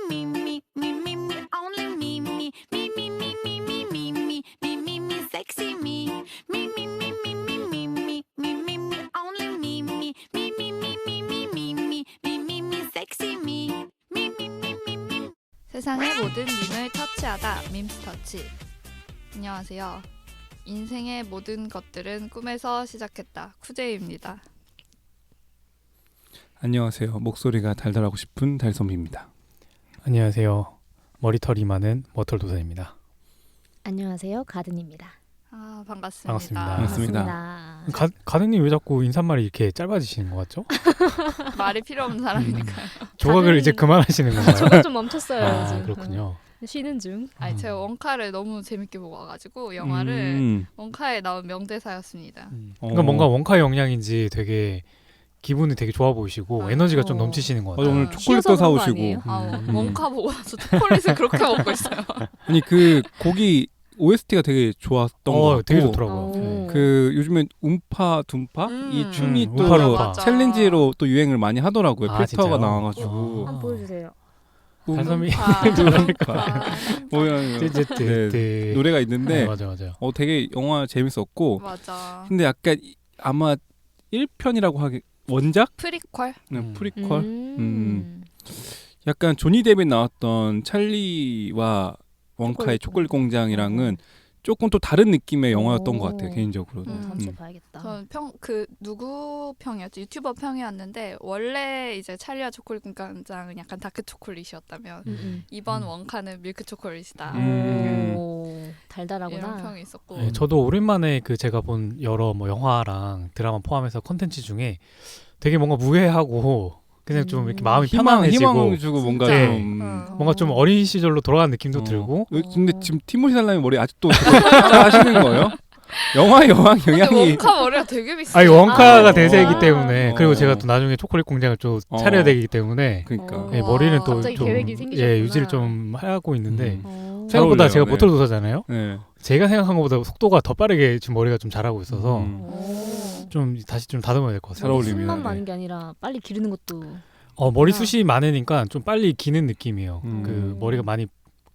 me, me, me, me, me, only me, me, me, me, me, me, me, me, me, me, me, me, sexy me, me, me, me, me, me, me, me, me, me, me, only me, me, me, me, me, me, me, me, me, me, me, me, sexy me, me, me, me, me, me. 세상의 모든 밈을 터치하다 밈스터치. 안녕하세요. 인생의 모든 것들은 꿈에서 시작했다. 쿠제이입니다. 안녕하세요. 목소리가 달달하고 싶은 달섬입니다. 안녕하세요. 머리털이 많은 머털도사입니다. 안녕하세요. 가든입니다. 아, 반갑습니다. 반갑습니다. 반갑습니다. 가든님 왜 자꾸 인사말이 이렇게 짧아지시는 것 같죠? 말이 필요 없는 사람이니까요. 조각을 가든이- 이제 그만하시는 건가요? 저거 좀 멈췄어요. 아, 요즘. 그렇군요. 쉬는 중. 아니, 제가 원카를 너무 재밌게 보고 와가지고 영화를 원카에 나온 명대사였습니다. 그러니까 뭔가 원카의 영향인지 되게 기분이 되게 좋아 보이시고 아, 에너지가 좀 넘치시는 것 같아요. 오늘 아, 초콜릿도 쉬어서 그런 거 사오시고. 아니에요? 원카 보고 나서 초콜릿을 그렇게 먹고 있어요. 아니 그 곡이 OST가 되게 좋았던 것 같고. 되게 좋더라고요. 오. 네. 그 요즘엔 움파 둠파 이 춤이 또 움파룸파. 챌린지로 또 유행을 많이 하더라고요. 아, 필터가 진짜요? 나와가지고. 한번 보여주세요. 달섬이 뭐야 네. 노래가 있는데 맞아요. 되게 영화 재밌었고. 맞아. 근데 약간 아마 1편이라고 하기 원작? 프리퀄? 프리퀄? 약간 조니 데뷔 나왔던 찰리와 원카의 초콜릿 공장이랑은 조금 또 다른 느낌의 영화였던 것 같아요, 개인적으로는. 다음 주에 봐야겠다. 전 누구 평이었죠? 유튜버 평이었는데 원래 이제 찰리와 초콜릿 공장은 약간 다크 초콜릿이었다면 이번 원카는 밀크 초콜릿이다. 오, 달달하구나. 이런 평이 있었고. 네, 저도 오랜만에 그 제가 본 여러 뭐 영화랑 드라마 포함해서 콘텐츠 중에 되게 뭔가 무해하고 그냥 좀 이렇게 마음이 편안해지고 희망을 주고 뭔가 진짜. 좀 뭔가 좀 어린 시절로 돌아간 느낌도 어. 들고. 근데 지금 티모시 살라미 머리 아직도 하시는 거예요? 영화 근데 영향이 원카 머리가 되게 비싸. 아니 원카가 아, 대세이기 아. 때문에 그리고 어. 제가 또 나중에 초콜릿 공장을 좀 차려야 되기 때문에 그러니까 예, 머리는 또 갑자기 좀 계획이 생기셨구나. 유지를 좀 하고 있는데 오. 잘 생각보다 어울려요, 제가 네. 모털도사잖아요. 네. 제가 생각한 것보다 속도가 더 빠르게 지금 머리가 좀 자라고 있어서 오. 좀 다시 좀 다듬어야 될 것 잘 같아요. 어울립니다. 숨만 네. 많은 게 아니라 빨리 기르는 것도. 머리숱이 많으니까 좀 빨리 기는 느낌이에요. 음. 그 머리가 많이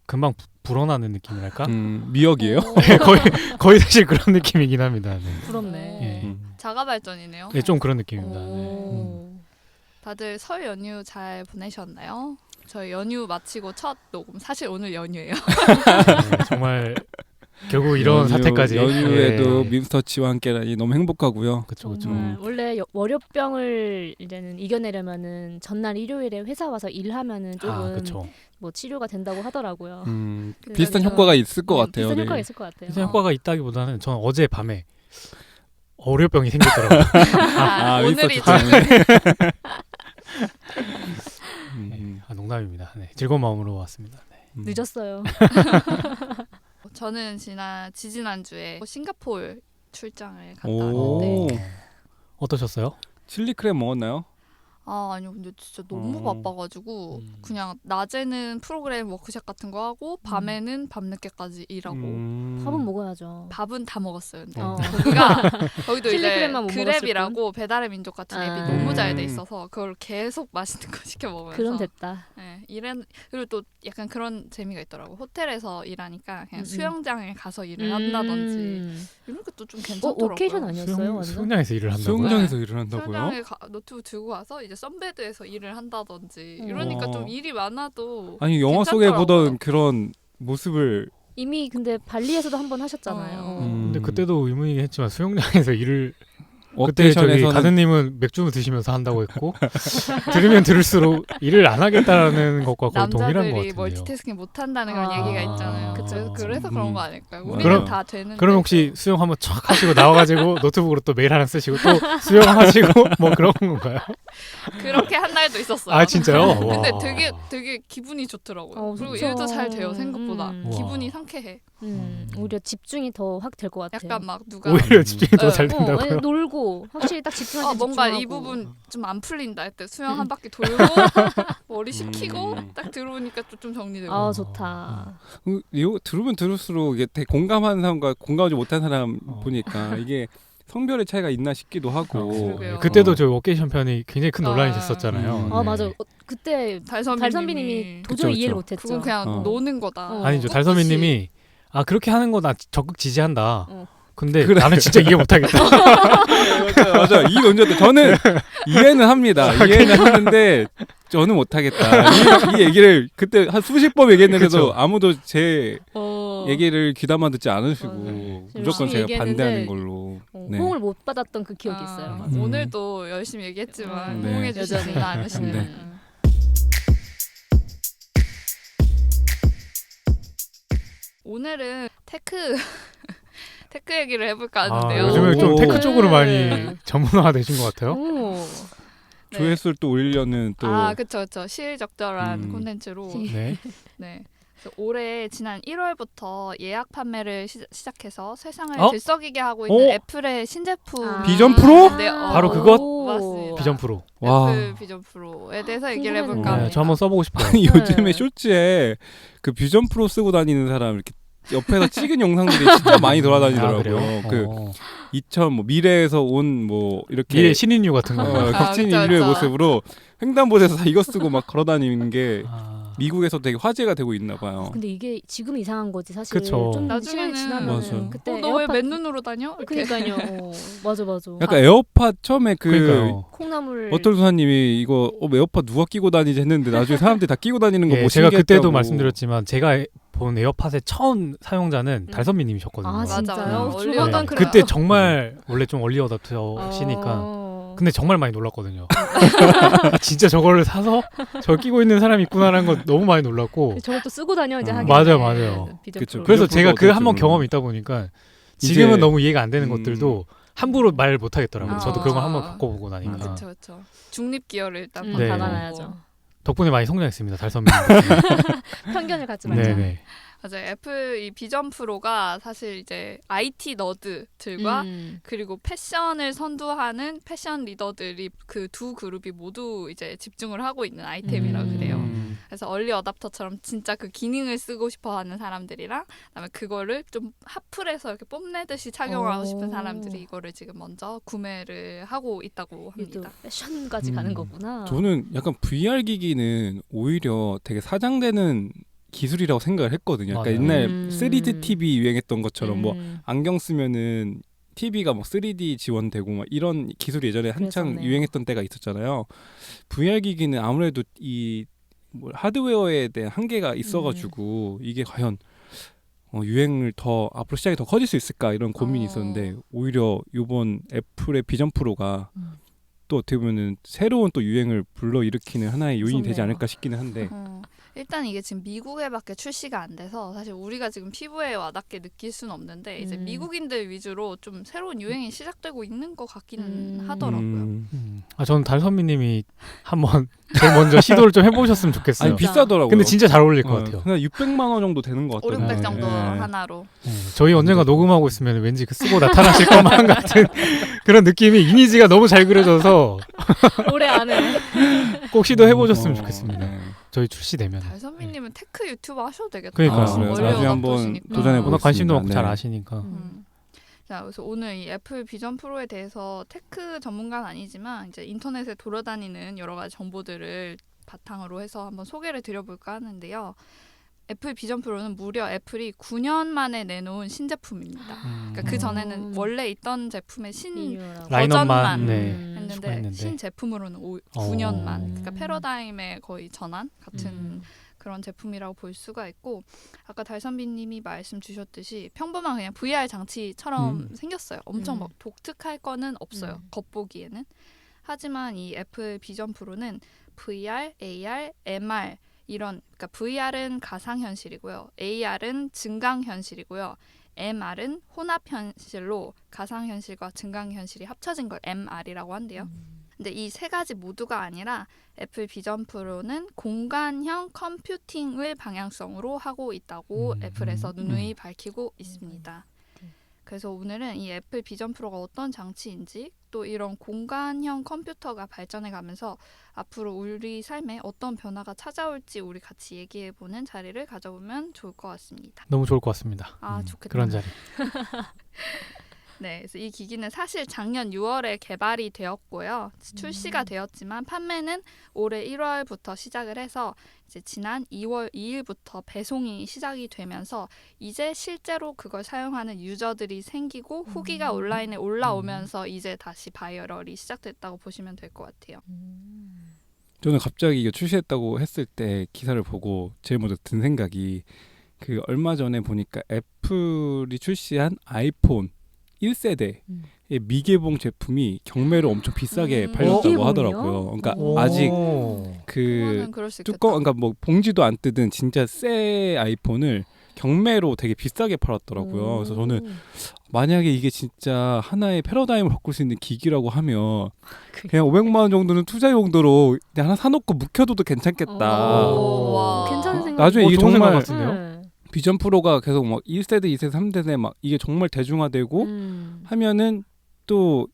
금방 불어나는 느낌이랄까? 미역이에요? 네, 거의 사실 그런 느낌이긴 합니다. 네. 부럽네. 예. 자가 발전이네요. 네, 좀 그런 느낌입니다. 네. 오. 다들 설 연휴 잘 보내셨나요? 저희 연휴 마치고 첫 녹음. 사실 오늘 연휴예요. 네, 정말 결국 이런 사태까지 연휴에도 예. 밈스터치와 함께라니 너무 행복하고요. 그쵸. 정말 원래 월요병을 이제는 이겨내려면은 전날 일요일에 회사 와서 일하면은 조금 그쵸. 뭐 치료가 된다고 하더라고요. 비슷한 그래서 효과가 있을 것 같아요. 비슷한 네. 효과가 있을 것 같아요. 비슷한 효과가 있다기보다는 저는 어제 밤에 월요병이 생겼더라고요. 오늘이 밈스터치 때문에. 농담입니다. 네, 즐거운 마음으로 왔습니다. 네. 늦었어요. 저는 지지난주에 싱가포르 출장을 갔다 오. 왔는데 어떠셨어요? 칠리 크랩 먹었나요? 아니요, 근데 진짜 너무 바빠가지고 음. 그냥 낮에는 프로그램 워크숍 같은 거 하고 밤에는 밤늦게까지 일하고 밥은 먹어야죠. 밥은 다 먹었어요. 근데 어. 거기도 칠리 이제 크랩만 못 먹었을 그랩이라고 배달의 민족 같은 앱이 아. 너무 잘 돼 있어서 그걸 계속 맛있는 거 시켜 먹으면서 그럼 됐다. 네, 그리고 또 약간 그런 재미가 있더라고. 호텔에서 일하니까 그냥 음. 수영장에 가서 일을 한다든지 이런 것도 좀 괜찮더라고요. 오케이션 아니었어요? 완전? 수영장에서 일을 한다고요? 수영장에서 일을 한다고요? 수영장에 노트북 들고 와서 이제 선베드에서 일을 한다든지 이러니까 좀 일이 많아도 아니 영화 속에 괜찮더라고요. 보던 그런 모습을 이미 근데 발리에서도 한 번 하셨잖아요. 근데 그때도 의문이긴 했지만 수영장에서 일을 그때 워케이션에서는 가든님은 맥주 드시면서 한다고 했고 들으면 들을수록 일을 안 하겠다라는 것과 거의 동일한 것 남자들이 같은데요. 멀티태스킹 못한다는 그런 아. 얘기가 있잖아요. 그쵸. 그래서 그런 거 아닐까요? 우리는 그럼- 다 되는데. 그럼 혹시 수영 한번 촥 하시고 나와가지고 노트북으로 또 메일 하나 쓰시고 또 수영하시고 뭐 그런 건가요? 그렇게 한 날도 있었어요. 아 진짜요? 근데 와. 되게 기분이 좋더라고요. 그리고 좋죠. 일도 잘 돼요 생각보다. 음. 기분이 우와. 상쾌해. 오히려 집중이 더 확 될 것 같아요. 약간 막 누가 오히려 집중이 더 잘 네. 된다고요? 왜냐면 놀고 확실히 딱 집중할 때 뭔가 집중하고. 이 부분 좀 안 풀린다 할 때 수영 한 바퀴 돌고 머리 식히고 딱 들어오니까 좀 정리되고. 아 좋다. 이거 들으면 들을수록 이게 되게 공감하는 사람과 공감하지 못하는 사람 보니까 이게 성별의 차이가 있나 싶기도 하고. 그러게요. 그때도 저 워케이션 편이 굉장히 큰 논란이 됐었잖아요. 음. 아 맞아. 그때 달선비님이 도저히 그쵸, 이해를 그쵸. 못했죠. 그건 그냥 노는 거다. 아니죠. 꾹꾹이. 달선미님이 아 그렇게 하는 거 나 적극 지지한다. 근데 그래. 나는 진짜 이해 못하겠다. 맞아. 이 논쟁도 저는 이해는 합니다. 이해는 하는데 저는 못하겠다. 이 얘기를 그때 한 수십 번 얘기했는데도 그쵸. 아무도 제 어. 얘기를 귀담아 듣지 않으시고 무조건 열심히 제가 얘기했는데 반대하는 걸로. 네. 호응을 못 받았던 그 기억이 있어요. 오늘도 열심히 얘기했지만 네. 호응해 주시지 여전히. 않으시는. 네. 오늘은 테크 얘기를 해볼까 하는데요. 요즘에 좀 오. 테크 쪽으로 많이 네. 전문화가 되신 것 같아요. 오. 네. 조회수를 또 올리려는 또 그쵸. 시의적절한 콘텐츠로. 네. 네. 그래서 올해 지난 1월부터 예약 판매를 시작해서 세상을 어? 들썩이게 하고 있는 어? 애플의 신제품. 비전 프로? 네, 바로 그것? 맞습니다. 비전 프로. 와. 애플 비전 프로에 대해서 얘기를 궁금하네요. 해볼까 네, 합니다. 저 한번 써보고 싶어요. 아니 요즘에 네. 쇼츠에 그 비전 프로 쓰고 다니는 사람 이렇게 옆에서 찍은 영상들이 진짜 많이 돌아다니더라고요. 그래요? 그 2000 뭐 미래에서 온 뭐 이렇게 미래 신인류 같은 거. 격진 그쵸, 인류의 그쵸. 모습으로 횡단보도에서 다 이거 쓰고 막 걸어다니는 게 아, 미국에서 되게 화제가 되고 있나 봐요. 근데 이게 지금 이상한 거지 사실. 그쵸. 좀 나중에는- 시간이 지나면 맞아요. 그때 너 왜 에어팟- 맨눈으로 다녀? 이렇게. 그러니까요. 맞아. 약간 에어팟 처음에 그 그러니까요. 콩나물. 어떤 수사님이 이거 에어팟 누가 끼고 다니지 했는데 나중에 사람들이 다 끼고 다니는 거 예, 보고 제가 그때도 신기했다고. 말씀드렸지만 제가 본 에어팟의 처음 사용자는 달선미님이셨거든요. 아 맞아. 진짜요? 맞아. 출근 얼리 안 어답터. 그때 정말 원래 좀 얼리 어답터시니까 어. 근데 정말 많이 놀랐거든요. 아, 진짜 저거를 사서 저걸 끼고 있는 사람이 있구나라는 거 너무 많이 놀랐고 저것도 쓰고 다녀 이제 하긴. 맞아요, 맞아요. 그쵸. 그래서 비전 제가 프로가 그 한 번 어떨지 경험이 있다 보니까 지금은 이제- 너무 이해가 안 되는 것들도 함부로 말 못 하겠더라고요. 아. 저도 그런 걸 한번 겪어보고 나니까 그렇죠. 중립 기어를 일단 음, 네. 박아놔야죠. 덕분에 많이 성장했습니다. 달선미. 편견을 갖지 말자. 네네. 맞아요. 애플 이 비전 프로가 사실 이제 IT 너드들과 그리고 패션을 선두하는 패션 리더들이 그 두 그룹이 모두 이제 집중을 하고 있는 아이템이라 그래요. 그래서 얼리 어답터처럼 진짜 그 기능을 쓰고 싶어하는 사람들이랑 그다음에 그거를 좀 핫플해서 이렇게 뽐내듯이 착용하고 싶은 사람들이 이거를 지금 먼저 구매를 하고 있다고 이게 또 합니다. 패션까지 가는 거구나. 저는 약간 VR 기기는 오히려 되게 사장되는 기술이라고 생각을 했거든요. 맞아요. 그러니까 옛날 음. 3D TV 유행했던 것처럼 뭐 음. 안경 쓰면은 TV가 뭐 3D 지원되고 막 이런 기술이 예전에 한창 그랬었네요. 유행했던 때가 있었잖아요. VR 기기는 아무래도 이 뭐 하드웨어에 대한 한계가 있어가지고 이게 과연 유행을 더 앞으로 시장이 더 커질 수 있을까 이런 고민이 있었는데 오히려 이번 애플의 비전 프로가 또 어떻게 보면은 새로운 또 유행을 불러일으키는 하나의 요인이 되지 무섭네요. 않을까 싶기는 한데 일단 이게 지금 미국에밖에 출시가 안 돼서 사실 우리가 지금 피부에 와닿게 느낄 수는 없는데 이제 미국인들 위주로 좀 새로운 유행이 시작되고 있는 것 같기는 하더라고요. 아 저는 달선미님이 한번 제일 먼저 시도를 좀 해보셨으면 좋겠어요. 아니 비싸더라고요. 근데 진짜 잘 어울릴 것 같아요. 그냥 600만 원 정도 되는 것 5, 같더라고요. 600 정도 네. 하나로. 저희 언젠가 녹음하고 있으면 왠지 그 쓰고 나타나실 것만 같은 그런 느낌이 이미지가 너무 잘 그려져서 올해 안에 꼭 시도해보셨으면 좋겠습니다. 네. 저희 출시되면. 달선미님은 테크 유튜버 하셔도 되겠다. 그러니까요. 아, 그래요? 원래 나중에 한번 어답터시니까. 도전해보겠습니다. 워낙 관심도 많고 네. 잘 아시니까. 자, 그래서 오늘 이 애플 비전 프로에 대해서 테크 전문가는 아니지만 이제 인터넷에 돌아다니는 여러 가지 정보들을 바탕으로 해서 한번 소개를 드려볼까 하는데요. 애플 비전 프로는 무려 애플이 9년 만에 내놓은 신제품입니다. 그러니까 그 전에는 원래 있던 제품의 이유라고. 라인업만 버전만 네. 했는데 추가했는데. 신제품으로는 9년만. 그러니까 패러다임의 거의 전환 같은 그런 제품이라고 볼 수가 있고 아까 달선비님이 말씀 주셨듯이 평범한 그냥 VR 장치처럼 생겼어요. 엄청 막 독특할 거는 없어요. 겉보기에는. 하지만 이 애플 비전 프로는 VR, AR, MR 이런 그러니까 VR은 가상현실이고요. AR은 증강현실이고요. MR은 혼합현실로 가상현실과 증강현실이 합쳐진 걸 MR이라고 한대요. 근데 이 세 가지 모두가 아니라 애플 비전 프로는 공간형 컴퓨팅을 방향성으로 하고 있다고 애플에서 누누이 밝히고 있습니다. 그래서 오늘은 이 애플 비전 프로가 어떤 장치인지 또 이런 공간형 컴퓨터가 발전해가면서 앞으로 우리 삶에 어떤 변화가 찾아올지 우리 같이 얘기해보는 자리를 가져보면 좋을 것 같습니다. 너무 좋을 것 같습니다. 아 좋겠다. 그런 자리. 네, 그래서 이 기기는 사실 작년 6월에 개발이 되었고요. 출시가 되었지만 판매는 올해 1월부터 시작을 해서 이제 지난 2월 2일부터 배송이 시작이 되면서 이제 실제로 그걸 사용하는 유저들이 생기고 후기가 온라인에 올라오면서 이제 다시 바이럴이 시작됐다고 보시면 될 것 같아요. 저는 갑자기 이거 출시했다고 했을 때 기사를 보고 제일 먼저 든 생각이 그 얼마 전에 보니까 애플이 출시한 아이폰 1세대의 미개봉 제품이 경매로 엄청 비싸게 팔렸다고 미개봉이요? 하더라고요. 그러니까 오. 아직 그 그거는 그럴 수 있겠다. 뚜껑, 그러니까 뭐 봉지도 안 뜯은 진짜 새 아이폰을 경매로 되게 비싸게 팔았더라고요. 그래서 저는 만약에 이게 진짜 하나의 패러다임을 바꿀 수 있는 기기라고 하면 그냥 500만 원 정도는 투자 용도로 그냥 하나 사놓고 묵혀둬도 괜찮겠다. 오, 와. 괜찮은 생각. 나중에 이게 좋은 생각 정말 같은데요? 비전 프로가 계속 막 1세대, 2세대, 3세대 막 이게 정말 대중화되고 하면은 또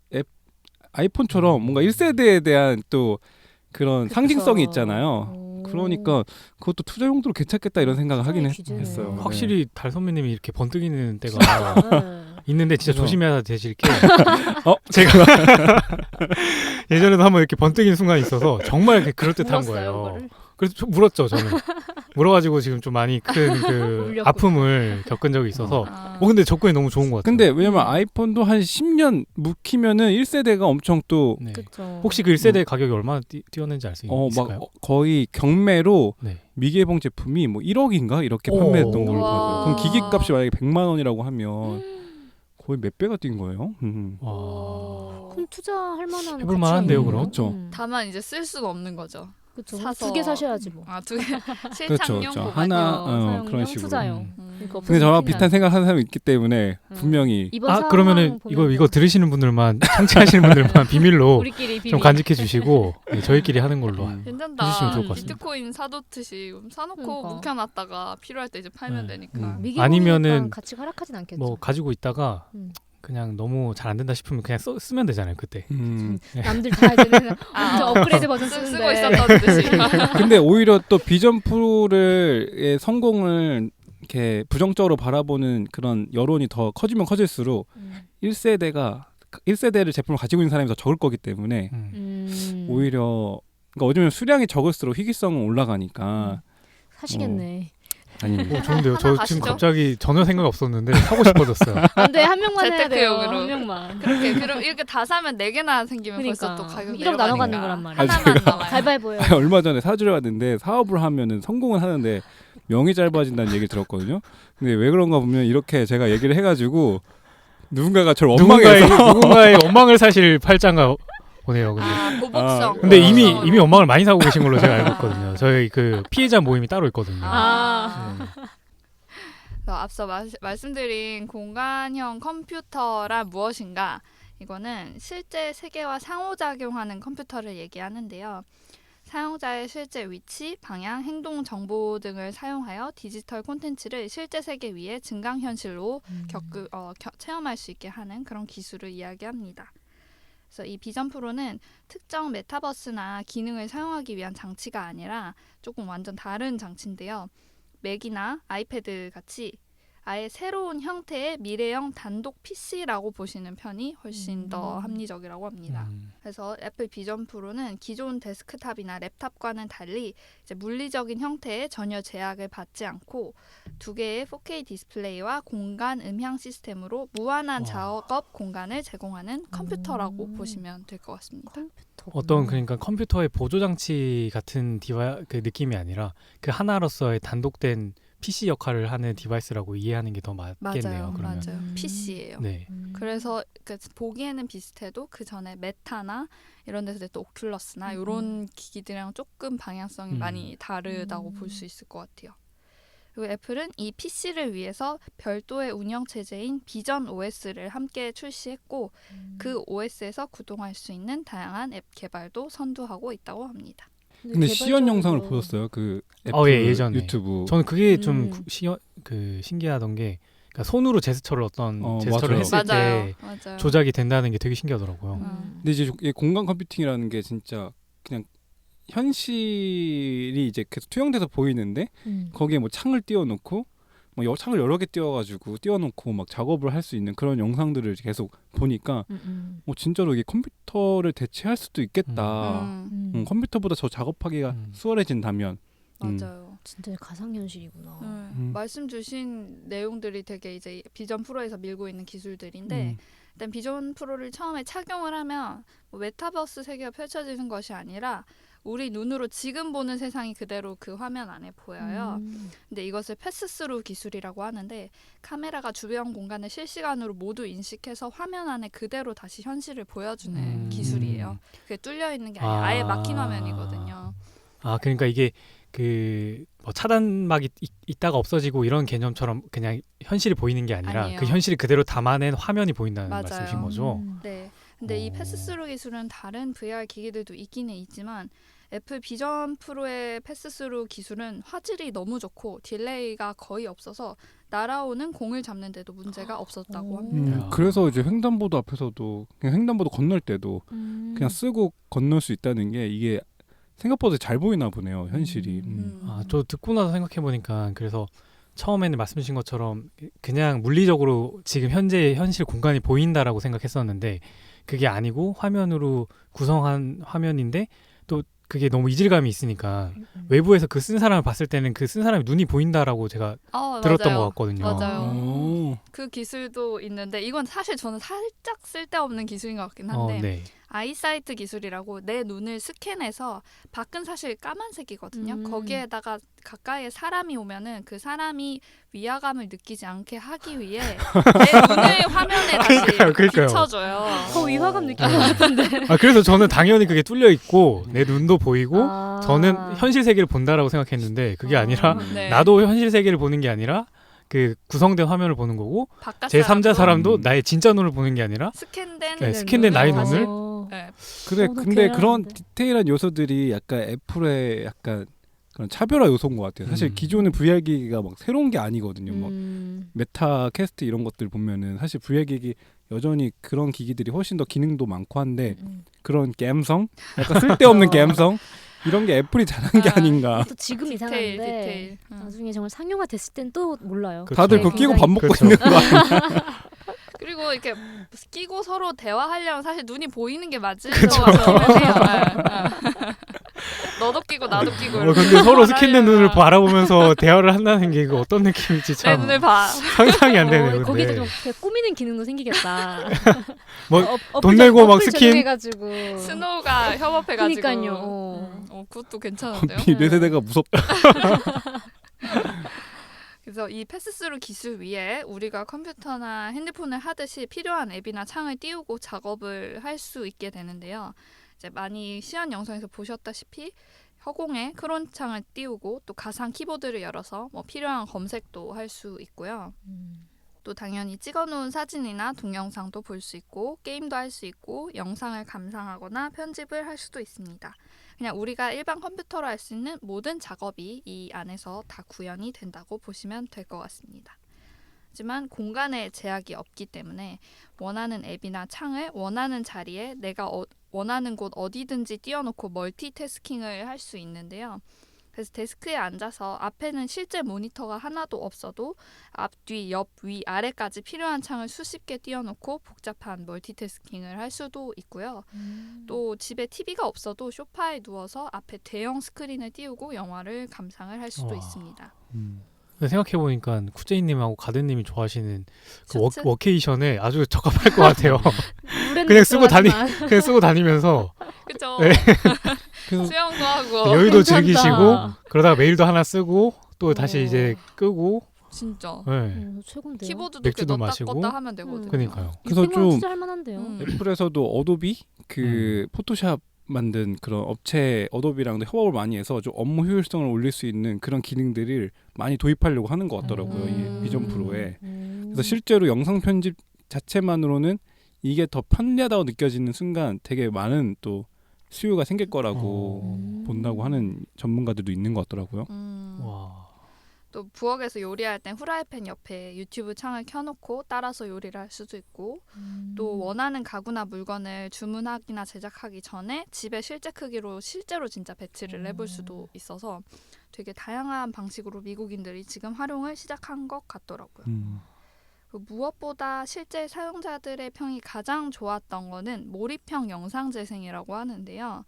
아이폰처럼 뭔가 1세대에 대한 또 그런 상징성이 있잖아요. 그러니까 그것도 투자 용도로 괜찮겠다 이런 생각을 하긴 규제네. 했어요. 네. 확실히 달 선배님이 이렇게 번뜩이는 때가 있는데 진짜 그래서- 조심해야 되실 게 제가 예전에도 한번 이렇게 번뜩이는 순간이 있어서 정말 이렇게 그럴듯한 거예요. 그래서 좀 물었죠 저는. 물어가지고 지금 좀 많이 큰 그 울렸구나. 아픔을 겪은 적이 있어서 아. 근데 접근이 너무 좋은 것 같아요. 근데 왜냐면 아이폰도 한 10년 묵히면은 1세대가 엄청 또 네. 그쵸. 혹시 그 1세대 가격이 얼마나 뛰었는지 알 수 있을까요? 막 거의 경매로 네. 미개봉 제품이 뭐 1억인가 이렇게 오. 판매했던 걸로 와. 봐서요. 그럼 기기 값이 만약에 100만 원이라고 하면 거의 몇 배가 뛴 거예요? 와. 그럼 투자할 만한 해볼 만한데요, 그럼? 그렇죠. 다만 이제 쓸 수가 없는 거죠. 그렇죠. 사서- 두 개 사셔야지 뭐. 아, 두 개. 그렇죠. 실착용, 그렇죠. 보관용. 하나 사용용, 그런 식으로. 투자용. 음. 그러니까 근데 저랑 없어서 비슷한 큰일 생각하는 사람이 있기 때문에 음. 분명히 이번 아 상황 그러면은 보면 이거 들으시는 분들만 청취하시는 분들만 비밀로 우리끼리 비밀. 좀 간직해 주시고 네, 저희끼리 하는 걸로 괜찮다. 해주시면 좋을 것 같습니다. 비트코인 사놓듯이 사놓고 그러니까. 묵혀놨다가 필요할 때 이제 팔면 네. 되니까. 미개봉이니까 아니면은 가치가 하락하진 않겠죠. 뭐 가지고 있다가 음. 그냥 너무 잘 안 된다 싶으면 그냥 쓰면 되잖아요 그때. 남들 다 이제는 아, 저 업그레이드 버전 쓰고 쓰는데 있었던 듯이. 근데 오히려 또 비전 프로의 성공을 이렇게 부정적으로 바라보는 그런 여론이 더 커지면 커질수록 1세대를 제품을 가지고 있는 사람이 더 적을 거기 때문에 오히려 그러니까 어쩌면 수량이 적을수록 희귀성은 올라가니까 사시겠네. 아닙니다. 좋은데요. 저 하나 지금 가시죠. 갑자기 전혀 생각 없었는데 사고 싶어졌어요. 안돼 한 명만 해야 돼요. 재테크용으로. 한 명만. 그렇게 그럼 이렇게 다 사면 4개나 생기면 그러니까 벌써 또 가격이 1억 나눠 갖는 내려가니까. 거란 말이야. 하나만 남아요. 가위바위보예요. 아니, 얼마 전에 사주를 왔는데 사업을 하면은 성공을 하는데 명이 짧아진다는 얘기를 들었거든요. 근데 왜 그런가 보면 이렇게 제가 얘기를 해가지고 누군가가 저를 원망해서 누군가의 원망을 사실 팔자가 오네요. 근데, 아, 보복성. 근데 이미 보복성으로. 원망을 많이 사고 계신 걸로 제가 알고 있거든요. 저희 그 피해자 모임이 따로 있거든요. 아. 네. 그래서 앞서 말씀드린 공간형 컴퓨터란 무엇인가? 이거는 실제 세계와 상호작용하는 컴퓨터를 얘기하는데요. 사용자의 실제 위치, 방향, 행동 정보 등을 사용하여 디지털 콘텐츠를 실제 세계 위에 증강현실로 체험할 수 있게 하는 그런 기술을 이야기합니다. 그래서 이 비전 프로는 특정 메타버스나 기능을 사용하기 위한 장치가 아니라 조금 완전 다른 장치인데요. 맥이나 아이패드 같이 아예 새로운 형태의 미래형 단독 PC라고 보시는 편이 훨씬 더 합리적이라고 합니다. 그래서 애플 비전 프로는 기존 데스크탑이나 랩탑과는 달리 이제 물리적인 형태에 전혀 제약을 받지 않고 2개의 4K 디스플레이와 공간 음향 시스템으로 무한한 작업 공간을 제공하는 컴퓨터라고 보시면 될 것 같습니다. 어떤 그러니까 컴퓨터의 보조 장치 같은 그 느낌이 아니라 그 하나로서의 단독된 PC 역할을 하는 디바이스라고 이해하는 게 더 맞겠네요. 그러면. 맞아요. PC예요. 네. 그래서 보기에는 비슷해도 그 전에 메타나 이런 데서 또 오큘러스나 이런 기기들이랑 조금 방향성이 많이 다르다고 볼 수 있을 것 같아요. 그리고 애플은 이 PC를 위해서 별도의 운영 체제인 비전 OS를 함께 출시했고 그 OS에서 구동할 수 있는 다양한 앱 개발도 선두하고 있다고 합니다. 근데 시연 영상을 보셨어요? 그 애플 예, 예전에. 유튜브. 저는 그게 좀 신기하던 게 그러니까 손으로 제스처를 제스처를 맞아요. 했을 때 맞아요. 조작이 된다는 게 되게 신기하더라고요. 근데 이제 이 공간 컴퓨팅이라는 게 진짜 그냥 현실이 이제 계속 투영돼서 보이는데 거기에 뭐 창을 띄워놓고 뭐 창을 여러 개 띄워놓고 막 작업을 할 수 있는 그런 영상들을 계속 보니까 진짜로 이게 컴퓨터를 대체할 수도 있겠다. 컴퓨터보다 더 작업하기가 수월해진다면. 맞아요. 진짜 가상현실이구나. 말씀 주신 내용들이 되게 이제 비전 프로에서 밀고 있는 기술들인데 일단 비전 프로를 처음에 착용을 하면 뭐 메타버스 세계가 펼쳐지는 것이 아니라 우리 눈으로 지금 보는 세상이 그대로 그 화면 안에 보여요. 근데 이것을 패스스루 기술이라고 하는데 카메라가 주변 공간을 실시간으로 모두 인식해서 화면 안에 그대로 다시 현실을 보여주는 기술이에요. 그게 뚫려 있는 게 아니라 아예 막힌 화면이거든요. 그러니까 이게 뭐 차단막이 있다가 없어지고 이런 개념처럼 그냥 현실이 보이는 게 아니라 아니에요. 그 현실이 그대로 담아낸 화면이 보인다는 맞아요. 말씀이신 거죠? 네. 근데 이 패스스루 기술은 다른 VR 기기들도 있기는 있지만 애플 비전 프로의 패스스루 기술은 화질이 너무 좋고 딜레이가 거의 없어서 날아오는 공을 잡는 데도 문제가 없었다고 합니다. 그래서 이제 횡단보도 앞에서도 그냥 횡단보도 건널 때도 그냥 쓰고 건널 수 있다는 게 이게 생각보다 잘 보이나 보네요, 현실이. 저 듣고 나서 생각해 보니까 그래서 처음에는 말씀 주신 것처럼 그냥 물리적으로 지금 현재 현실 공간이 보인다라고 생각했었는데 그게 아니고 화면으로 구성한 화면인데 또 그게 너무 이질감이 있으니까 외부에서 그 쓴 사람을 봤을 때는 그 쓴 사람이 눈이 보인다라고 제가 들었던 맞아요. 것 같거든요. 맞아요. 그 기술도 있는데 이건 사실 저는 살짝 쓸데없는 기술인 것 같긴 한데 네. 아이사이트 기술이라고 내 눈을 스캔해서 밖은 사실 까만색이거든요. 거기에다가 가까이에 사람이 오면은 그 사람이 위화감을 느끼지 않게 하기 위해 내 눈을 화면에 다시 그러니까요. 비춰줘요. 더 위화감 느끼는 것 같은데. 그래서 저는 당연히 그게 뚫려 있고 내 눈도 보이고 저는 현실 세계를 본다라고 생각했는데 그게 아니라 네. 나도 현실 세계를 보는 게 아니라 그 구성된 화면을 보는 거고 바깥 제 3자 사람도 사람도 나의 진짜 눈을 보는 게 아니라 스캔된 나의 눈을 네. 근데 그런 디테일한 요소들이 약간 애플의 약간 그런 차별화 요소인 것 같아요. 사실 기존의 VR 기기가 막 새로운 게 아니거든요. 막 메타 캐스트 이런 것들 보면은 사실 VR 기기 여전히 그런 기기들이 훨씬 더 기능도 많고 한데 그런 감성, 약간 쓸데없는 감성 이런 게 애플이 잘한 게 아닌가. 또 지금 이상한데 디테일. 나중에 정말 상용화 됐을 땐 또 몰라요. 그렇죠. 다들 그거 끼고 밥 먹고 그렇죠. 있는 거 아니야? 그리고 이렇게 끼고 서로 대화하려면 사실 눈이 보이는 게 맞을 것 같긴 해요. 너도 끼고 나도 끼고. 근데 서로 스캔된 눈을 하려면 바라보면서 대화를 한다는 게 이거 어떤 느낌일지 내 참 눈을 봐. 상상이 안 되네요. 거기도 근데. 좀 이렇게 꾸미는 기능도 생기겠다. 뭐 돈 내고 막 스킨 해가지고 스노우가 협업해가지고. 그러니까요. 그것도 괜찮은데요? 내 세대가 무섭다. 그래서 이 패스스루 기술 위에 우리가 컴퓨터나 핸드폰을 하듯이 필요한 앱이나 창을 띄우고 작업을 할 수 있게 되는데요. 이제 많이 시연 영상에서 보셨다시피 허공에 크롬 창을 띄우고 또 가상 키보드를 열어서 뭐 필요한 검색도 할 수 있고요. 또 당연히 찍어놓은 사진이나 동영상도 볼 수 있고 게임도 할 수 있고 영상을 감상하거나 편집을 할 수도 있습니다. 그냥 우리가 일반 컴퓨터로 할 수 있는 모든 작업이 이 안에서 다 구현이 된다고 보시면 될 것 같습니다. 하지만 공간에 제약이 없기 때문에 원하는 앱이나 창을 원하는 자리에 내가 원하는 곳 어디든지 띄워놓고 멀티태스킹을 할 수 있는데요. 그래서 데스크에 앉아서 앞에는 실제 모니터가 하나도 없어도 앞, 뒤, 옆, 위, 아래까지 필요한 창을 수십 개 띄워놓고 복잡한 멀티태스킹을 할 수도 있고요. 또 집에 TV가 없어도 소파에 누워서 앞에 대형 스크린을 띄우고 영화를 감상을 할 수도 있습니다. 생각해보니까 쿠제이님하고 가든님이 좋아하시는 그 셔츠? 워케이션에 아주 적합할 것 같아요. 그냥 그냥 쓰고 다니면서 그죠? 네. 수영도 하고 여유도 괜찮다. 즐기시고 그러다가 메일도 하나 쓰고 또 다시 이제 끄고 진짜 네. 최고인데요. 키보드도 맥주도 이렇게 넣다 마시고. 껐다 하면 되거든요. 그러니까요. 그래서 600만 좀 투자할 만한데요. 애플에서도 어도비 포토샵 만든 그런 업체 어도비랑 협업을 많이 해서 좀 업무 효율성을 올릴 수 있는 그런 기능들을 많이 도입하려고 하는 것 같더라고요. 이 비전 프로에. 그래서 실제로 영상 편집 자체만으로는 이게 더 편리하다고 느껴지는 순간 되게 많은 또 수요가 생길 거라고 본다고 하는 전문가들도 있는 것 같더라고요. 와. 또 부엌에서 요리할 땐 후라이팬 옆에 유튜브 창을 켜놓고 따라서 요리를 할 수도 있고 또 원하는 가구나 물건을 주문하기나 제작하기 전에 집의 실제 크기로 실제로 진짜 배치를 해볼 수도 있어서 되게 다양한 방식으로 미국인들이 지금 활용을 시작한 것 같더라고요. 무엇보다 실제 사용자들의 평이 가장 좋았던 거는 몰입형 영상 재생이라고 하는데요.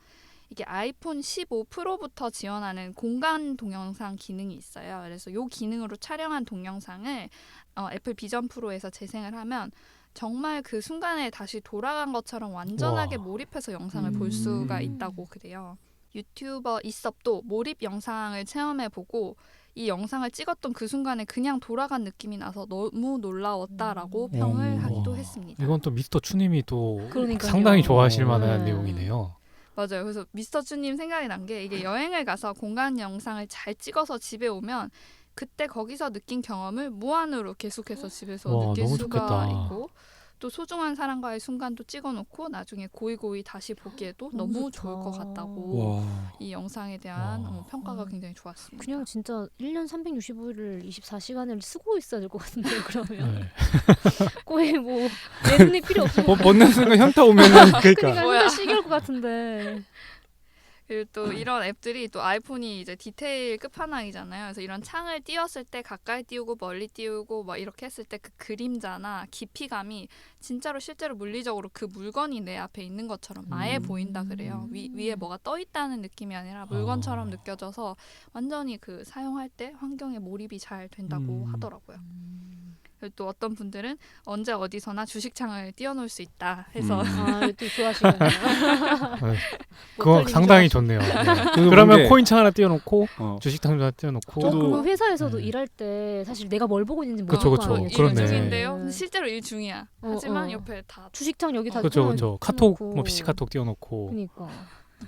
이게 아이폰 15 프로부터 지원하는 공간 동영상 기능이 있어요. 그래서 이 기능으로 촬영한 동영상을 애플 비전 프로에서 재생을 하면 정말 그 순간에 다시 돌아간 것처럼 완전하게 와. 몰입해서 영상을 볼 수가 있다고 그래요. 유튜버 이섭도 몰입 영상을 체험해보고 이 영상을 찍었던 그 순간에 그냥 돌아간 느낌이 나서 너무 놀라웠다라고 평을 하기도 와. 했습니다. 이건 또 미스터 추님이 또 그러니까요. 상당히 좋아하실 만한 네. 내용이네요. 맞아요. 그래서 미스터 쭈님 생각이 난 게 이게 여행을 가서 공간 영상을 잘 찍어서 집에 오면 그때 거기서 느낀 경험을 무한으로 계속해서 집에서 와, 느낄 너무 수가 좋겠다. 있고 또 소중한 사람과의 순간도 찍어놓고 나중에 고이고이 다시 보기에도 너무 너무 좋다. 좋을 것 같다고 와. 이 영상에 대한 와. 평가가 굉장히 좋았습니다. 그냥 진짜 1년 365일을 24시간을 쓰고 있어야 될 것 같은데요. 그러면 네. 거의 뭐 내 눈이 필요 없어. 벗는 순간 현타 오면은 그러니까 뭐야. 혼자 시기할 것 같은데. 그리고 또 이런 앱들이 또 아이폰이 이제 디테일 끝판왕이잖아요. 그래서 이런 창을 띄웠을 때 가까이 띄우고 멀리 띄우고 막 이렇게 했을 때 그 그림자나 깊이감이 진짜로 실제로 물리적으로 그 물건이 내 앞에 있는 것처럼 아예 보인다 그래요. 위에 뭐가 떠 있다는 느낌이 아니라 물건처럼 느껴져서 완전히 그 사용할 때 환경에 몰입이 잘 된다고 하더라고요. 그리고 또 어떤 분들은 언제 어디서나 주식창을 띄워놓을 수 있다 해서 아, 또 좋아하시겠네요. 그거 상당히 좋네요. 네. 저도 그러면 근데- 코인창 하나 띄워놓고 어. 주식창 하나 띄워놓고 저도- 그리고 회사에서도 네. 일할 때 사실 내가 뭘 보고 있는지 그쵸, 모르는 그쵸. 거 아니에요. 일 그렇네. 중인데요. 근데 실제로 일 중이야. 하지만 어. 옆에 다 주식창 여기 다 그렇죠, 그렇죠. 카톡 띄워놓고. 뭐 PC 카톡 띄워놓고 그러니까.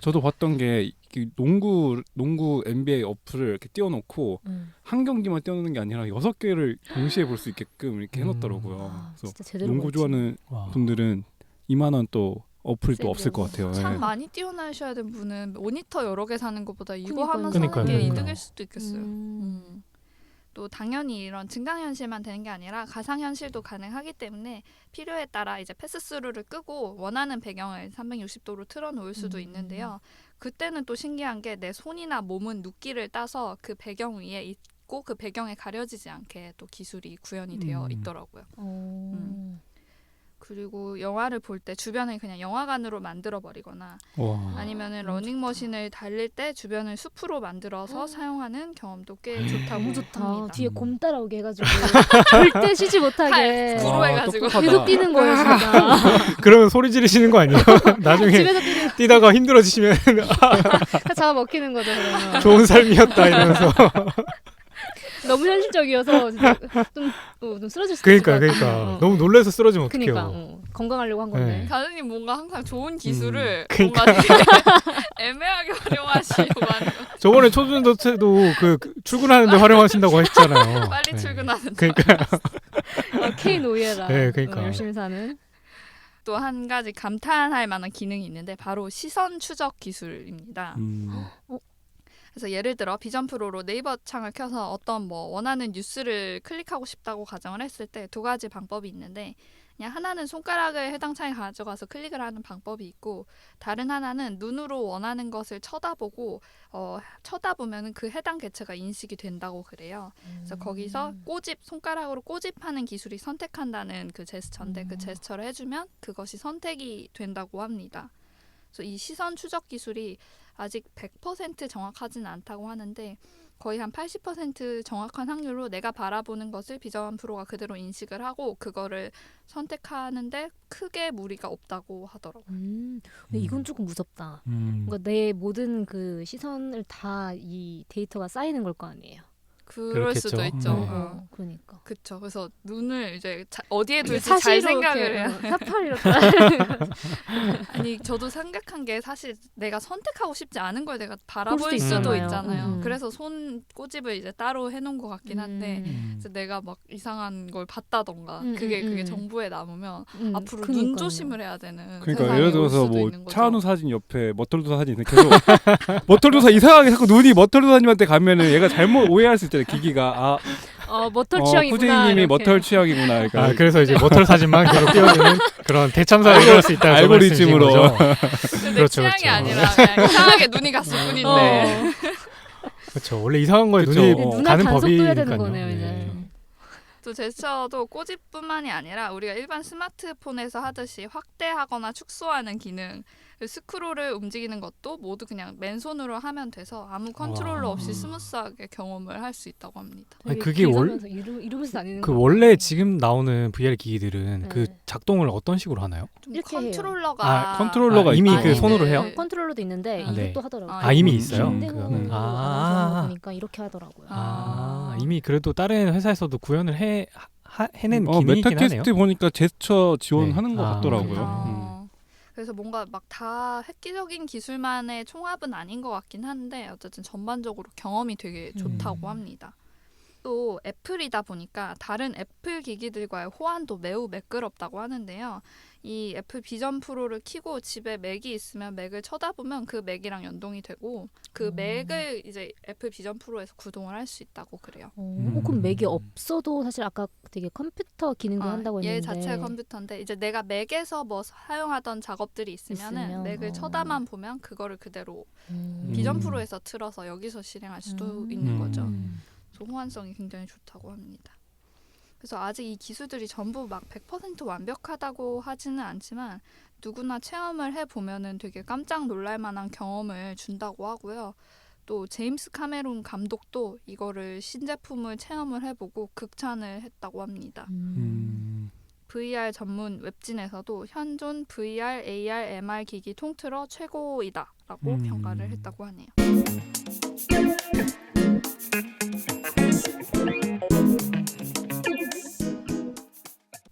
저도 봤던 게 농구 NBA 어플을 이렇게 띄워놓고 한 경기만 띄워놓는 게 아니라 6개를 동시에 볼 수 있게끔 이렇게 해놓더라고요. 아, 그래서 진짜 제대로 농구 걸치. 좋아하는 와. 분들은 이만한 또 어플이 또 세비야. 없을 것 같아요. 참 예. 많이 띄워놔셔야 되는 분은 모니터 여러 개 사는 것보다 이거 그러니까요. 하나 사는 그러니까요. 게 그러니까요. 이득일 수도 있겠어요. 또 당연히 이런 증강현실만 되는 게 아니라 가상현실도 가능하기 때문에 필요에 따라 이제 패스스루를 끄고 원하는 배경을 360도로 틀어놓을 수도 있는데요. 그때는 또 신기한 게 내 손이나 몸은 눕기를 따서 그 배경 위에 있고 그 배경에 가려지지 않게 또 기술이 구현이 되어 있더라고요. 그리고 영화를 볼 때 주변을 그냥 영화관으로 만들어 버리거나 와. 아니면은 러닝머신을 달릴 때 주변을 숲으로 만들어서 사용하는 경험도 꽤 좋다고 너무 좋다. 합니다. 뒤에 곰 따라오게 해가지고 절대 쉬지 못하게 구로 와, 해가지고 똑똑하다. 계속 뛰는 거예요, 진짜. 그러면 소리 지르시는 거 아니에요? 나중에 집에서 뛰는 뛰다가 힘들어지시면 거 잡아 먹히는 거죠, 그러면. 좋은 삶이었다 이러면서 너무 현실적이어서 진짜 좀 쓰러질 수도 있을 그러니까 것 같아. 그러니까 너무 놀라서 쓰러지면 어떡해요. 그러니까 건강하려고 한 건데. 네. 가수님 뭔가 항상 좋은 기술을 그러니까. 뭔가 되게 애매하게 활용하시려고 하는 거. 저번에 초준도 때도 그 출근하는데 활용하신다고 했잖아요. 빨리 네. 출근하는 그러니까 K 노예라. 네, 그러니까. 열심히 사는. 또 한 가지 감탄할 만한 기능이 있는데 바로 시선 추적 기술입니다. 그래서 예를 들어 비전 프로로 네이버 창을 켜서 어떤 뭐 원하는 뉴스를 클릭하고 싶다고 가정을 했을 때 두 가지 방법이 있는데 그냥 하나는 손가락을 해당 창에 가져가서 클릭을 하는 방법이 있고 다른 하나는 눈으로 원하는 것을 쳐다보고 쳐다보면 그 해당 개체가 인식이 된다고 그래요. 그래서 거기서 손가락으로 꼬집하는 기술이 선택한다는 그 제스처인데 그 제스처를 해주면 그것이 선택이 된다고 합니다. 그래서 이 시선 추적 기술이 아직 100% 정확하진 않다고 하는데 거의 한 80% 정확한 확률로 내가 바라보는 것을 비전 프로가 그대로 인식을 하고 그거를 선택하는데 크게 무리가 없다고 하더라고요. 근데 이건 조금 무섭다. 뭔가 내 모든 그 시선을 다 이 데이터가 쌓이는 걸 거 아니에요. 그럴 수도 그렇겠죠. 있죠. 그러니까. 그렇죠. 그래서 눈을 이제 어디에 둘지 사시로 잘 생각을 해야 이렇게, 사파리로 아니 저도 생각한 게 사실 내가 선택하고 싶지 않은 걸 내가 바라볼 수도 수도 있잖아요. 있잖아요. 그래서 손 꼬집을 이제 따로 해놓은 것 같긴 한데 음. 그래서 내가 막 이상한 걸 봤다던가 그게 정보에 남으면 앞으로 그러니까요. 눈 조심을 해야 되는 그러니까 세상이 예를 올 들어서 수도 뭐 있는 거죠. 차은우 사진 옆에 머털도사 사진 있는데 계속 머털도사 이상하게 자꾸 눈이 머털도사님한테 가면은 얘가 잘못 오해할 수 있잖아요. 알았어요. 기기가 머털 취향이구나. 쿠제이님이 이렇게. 머털 취향이구나. 그러니까 아 그래서 이제 머털 사진만 계속 띄워주는 그런 대참사를 이룰 수 있다는 알고리즘으로. 근데 내 그렇죠, 취향이 그렇죠. 아니라 그냥 이상하게 눈이 갔을 뿐인데. 그렇죠. 원래 이상한 거에 그쵸. 눈이 어. 눈알 가는 단속도 해야 법이니까요. 되는 거네요 이제. 또 제스처도 꼬집뿐만이 아니라 우리가 일반 스마트폰에서 하듯이 확대하거나 축소하는 기능, 스크롤을 움직이는 것도 모두 그냥 맨손으로 하면 돼서 아무 컨트롤러 와. 없이 스무스하게 경험을 할 수 있다고 합니다. 아니, 되게 그게 원- 길가면서 이러면서 다니는 그 거 원래 같아요. 지금 나오는 VR 기기들은 네. 그 작동을 어떤 식으로 하나요? 좀 이렇게 해요. 컨트롤러가 컨트롤러가 이미 있죠. 그 손으로 해요? 컨트롤러도 있는데 아, 이것도 네. 하더라고요. 아, 이미 음, 있어요. 닌텐도 그거는. 아나운서 보니까 이렇게 하더라고요. 이미 그래도 다른 회사에서도 구현을 해낸 기능이긴 하네요. 메타캐스트 보니까 제스처 지원하는 네. 것 같더라고요. 그렇구나. 그래서 뭔가 막 다 획기적인 기술만의 총합은 아닌 것 같긴 한데 어쨌든 전반적으로 경험이 되게 좋다고 합니다. 또 애플이다 보니까 다른 애플 기기들과의 호환도 매우 매끄럽다고 하는데요. 이 애플 비전 프로를 켜고 집에 맥이 있으면 맥을 쳐다보면 그 맥이랑 연동이 되고 그 맥을 이제 애플 비전 프로에서 구동을 할 수 있다고 그래요. 그럼 맥이 없어도 사실 아까 되게 컴퓨터 기능도 한다고 했는데 얘 자체가 컴퓨터인데 이제 내가 맥에서 뭐 사용하던 작업들이 있으면은 있으면, 맥을 쳐다만 보면 그거를 그대로 비전 프로에서 틀어서 여기서 실행할 수도 있는 거죠. 그래서 호환성이 굉장히 좋다고 합니다. 그래서 아직 이 기술들이 전부 막 100% 완벽하다고 하지는 않지만 누구나 체험을 해보면은 되게 깜짝 놀랄 만한 경험을 준다고 하고요. 또 제임스 카메론 감독도 이거를 신제품을 체험을 해보고 극찬을 했다고 합니다. VR 전문 웹진에서도 현존 VR, AR, MR 기기 통틀어 최고이다라고 평가를 했다고 하네요.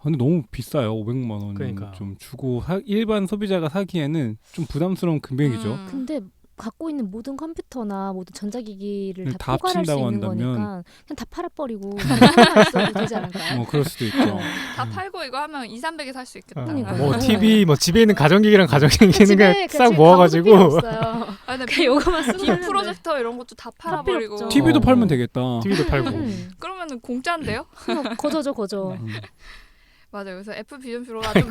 근데 너무 비싸요. 500만 원 그러니까요. 좀 주고 일반 소비자가 사기에는 좀 부담스러운 금액이죠. 근데 갖고 있는 모든 컴퓨터나 모든 전자기기를 다 다 포괄할 수 합친다고 있는 한다면 거니까 그냥 다 팔아버리고 하나만 있어도 되지 않을까요? 그럴 수도 있죠. 다 팔고 이거 하면 2, 300에 살 수 있겠다. 그러니까요. 뭐 TV, 뭐 집에 있는 가전기기랑 가전기기는 집에 그냥 싹 가구도 모아가지고 필요 없어요. 아, 근데 그냥 요거만 쓰면 빔 되는데. 프로젝터 이런 것도 다 팔아버리고 없죠. TV도 팔면 되겠다. TV도 팔고. 그러면은 공짜인데요? 거저죠 거저. 맞아요. 그래서 애플 비전 프로가 좀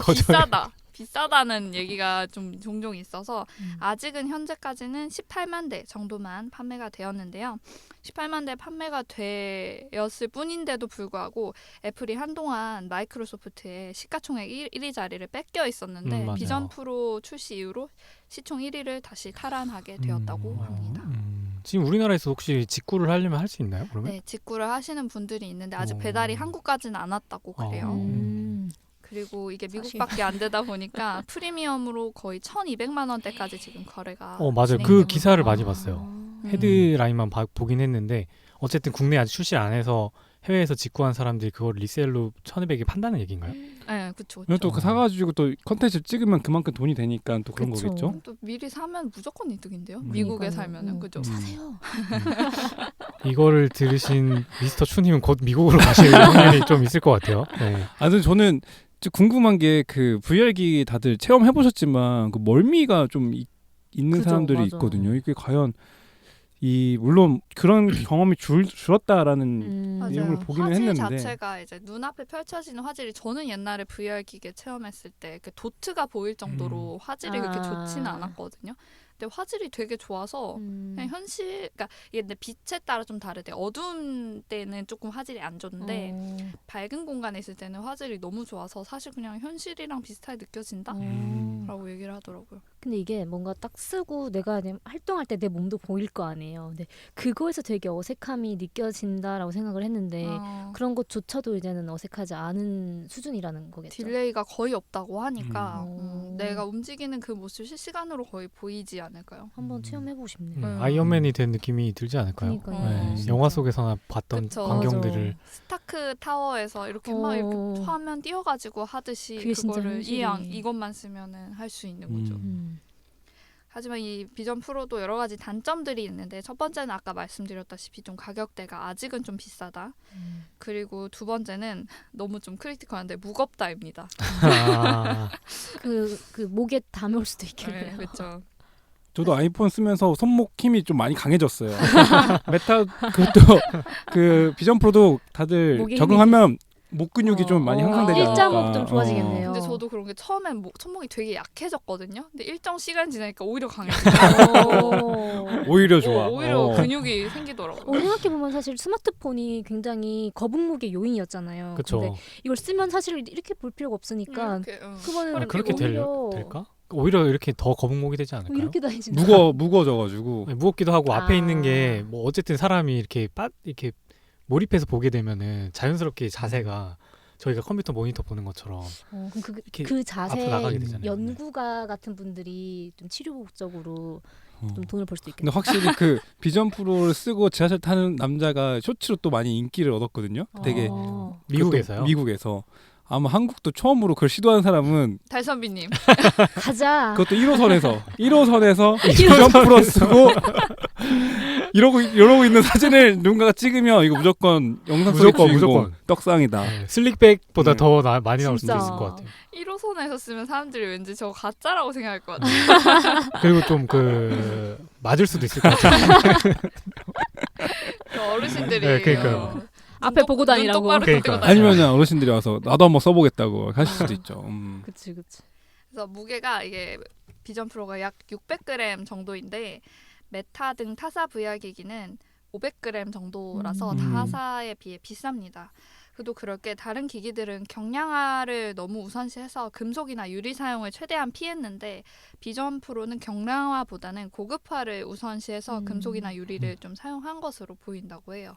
비싸다는 얘기가 좀 종종 있어서 아직은 현재까지는 18만 대 정도만 판매가 되었는데요. 18만 대 판매가 되었을 뿐인데도 불구하고 애플이 한동안 마이크로소프트의 시가총액 1위 자리를 뺏겨 있었는데 맞아요. 비전 프로 출시 이후로 시총 1위를 다시 탈환하게 되었다고 합니다. 지금 우리나라에서 혹시 직구를 하려면 할 수 있나요? 그러면? 네, 직구를 하시는 분들이 있는데 아직 배달이 한국까지는 안 왔다고 그래요. 그리고 이게 미국밖에 안 되다 보니까 프리미엄으로 거의 1,200만 원대까지 지금 거래가 맞아요. 진행되고 그 기사를 많이 있어요. 봤어요. 헤드라인만 보긴 했는데 어쨌든 국내 아직 출시 안 해서 해외에서 직구한 사람들이 그걸 리셀로 1,200에 판다는 얘기인가요? 네, 그렇죠. 또 그 사가지고 또 컨텐츠 찍으면 그만큼 돈이 되니까 또 그런 그쵸. 거겠죠. 또 미리 사면 무조건 이득인데요. 미국에 살면은 그죠. 사세요. 이거를 들으신 미스터 추님은 곧 미국으로 가실 확률이 좀 있을 것 같아요. 네. 근데 저는 좀 궁금한 게 그 VR기 다들 체험해 보셨지만 그 멀미가 좀 있는 그죠, 사람들이 맞아. 있거든요. 이게 과연 물론 그런 경험이 줄었다라는 맞아요. 내용을 보기는 화질 했는데 자체가 이제 눈앞에 펼쳐지는 화질이 저는 옛날에 VR 기계 체험했을 때 그 도트가 보일 정도로 화질이 그렇게 좋지는 않았거든요. 근데 화질이 되게 좋아서 그냥 그러니까 이게 근데 빛에 따라 좀 다르대. 어두운 때는 조금 화질이 안 좋은데 밝은 공간에 있을 때는 화질이 너무 좋아서 사실 그냥 현실이랑 비슷하게 느껴진다라고 얘기를 하더라고요. 근데 이게 뭔가 딱 쓰고 내가 활동할 때 내 몸도 보일 거 아니에요. 근데 그거에서 되게 어색함이 느껴진다라고 생각을 했는데 그런 것조차도 이제는 어색하지 않은 수준이라는 거겠죠. 딜레이가 거의 없다고 하니까 음. 내가 움직이는 그 모습 실시간으로 거의 보이지 않을까요? 한번 체험해보고 싶네요. 아이언맨이 된 느낌이 들지 않을까요? 그러니까요. 네, 영화 속에서나 봤던 그쵸. 광경들을 스타크 타워에서 이렇게 막 이렇게 화면 띄워가지고 하듯이 그게 진짜 그거를 현실이. 이것만 쓰면은 할 수 있는 거죠. 하지만 이 비전 프로도 여러 가지 단점들이 있는데 첫 번째는 아까 말씀드렸다시피 좀 가격대가 아직은 좀 비싸다. 그리고 두 번째는 너무 좀 크리티컬한데 무겁다입니다. 그 목에 담을 수도 네, 있겠네요. 그렇죠. 저도 아이폰 쓰면서 손목 힘이 좀 많이 강해졌어요. 메타 그것도 그 비전 프로도 다들 목에 적응하면 목 근육이 좀 많이 향상되지 않을까. 일자목 좀 좋아지겠네요. 근데 저도 그런 게 처음엔 손목이 되게 약해졌거든요. 근데 일정 시간 지나니까 오히려 강해져요. 오히려 좋아. 오히려 근육이 생기더라고요. 생각해보면 사실 스마트폰이 굉장히 거북목의 요인이었잖아요. 그렇죠. 근데 이걸 쓰면 사실 이렇게 볼 필요가 없으니까 이렇게, 그거는 허리 그렇게 오히려 될까? 오히려 이렇게 더 거북목이 되지 않을까요? 이렇게 다니지. 무거워져가지고. 네, 무겁기도 하고 앞에 아. 있는 게 뭐 어쨌든 사람이 이렇게 몰입해서 보게 되면은 자연스럽게 자세가 저희가 컴퓨터 모니터 보는 것처럼 그럼 이렇게 그 자세 앞으로 나가게 되잖아요. 연구가 같은 분들이 좀 치료 목적으로 좀 돈을 벌 수도 근데 있겠네요. 확실히 그 비전 프로를 쓰고 지하철 타는 남자가 쇼츠로 또 많이 인기를 얻었거든요. 되게 미국에서요. 미국에서 아마 한국도 처음으로 그걸 시도한 사람은 달선비님. 가자. 그것도 1호선에서 비전 프로 쓰고 이러고 있는 사진을 누군가가 찍으면 이거 무조건 영상 속의 무조건, 주인공 무조건. 떡상이다. 네, 슬릭백보다 네. 더 많이 나올 수도 진짜. 있을 것 같아요. 1호선에서 쓰면 사람들이 왠지 저거 가짜라고 생각할 것 같아요. 그리고 좀 맞을 수도 있을 것 같아요. 그 어르신들이 네, 그러니까요. 앞에 보고 다니라고. 눈 똑바로 그러니까. 뜨고 다니. 아니면 어르신들이 와서 나도 한번 써보겠다고 하실 수도 있죠. 그치. 그래서 무게가 이게 비전 프로가 약 600g 정도인데 메타 등 타사 VR 기기는 500g 정도라서 타사에 비해 비쌉니다. 그래도 그럴 게 다른 기기들은 경량화를 너무 우선시해서 금속이나 유리 사용을 최대한 피했는데 비전 프로는 경량화보다는 고급화를 우선시해서 금속이나 유리를 좀 사용한 것으로 보인다고 해요.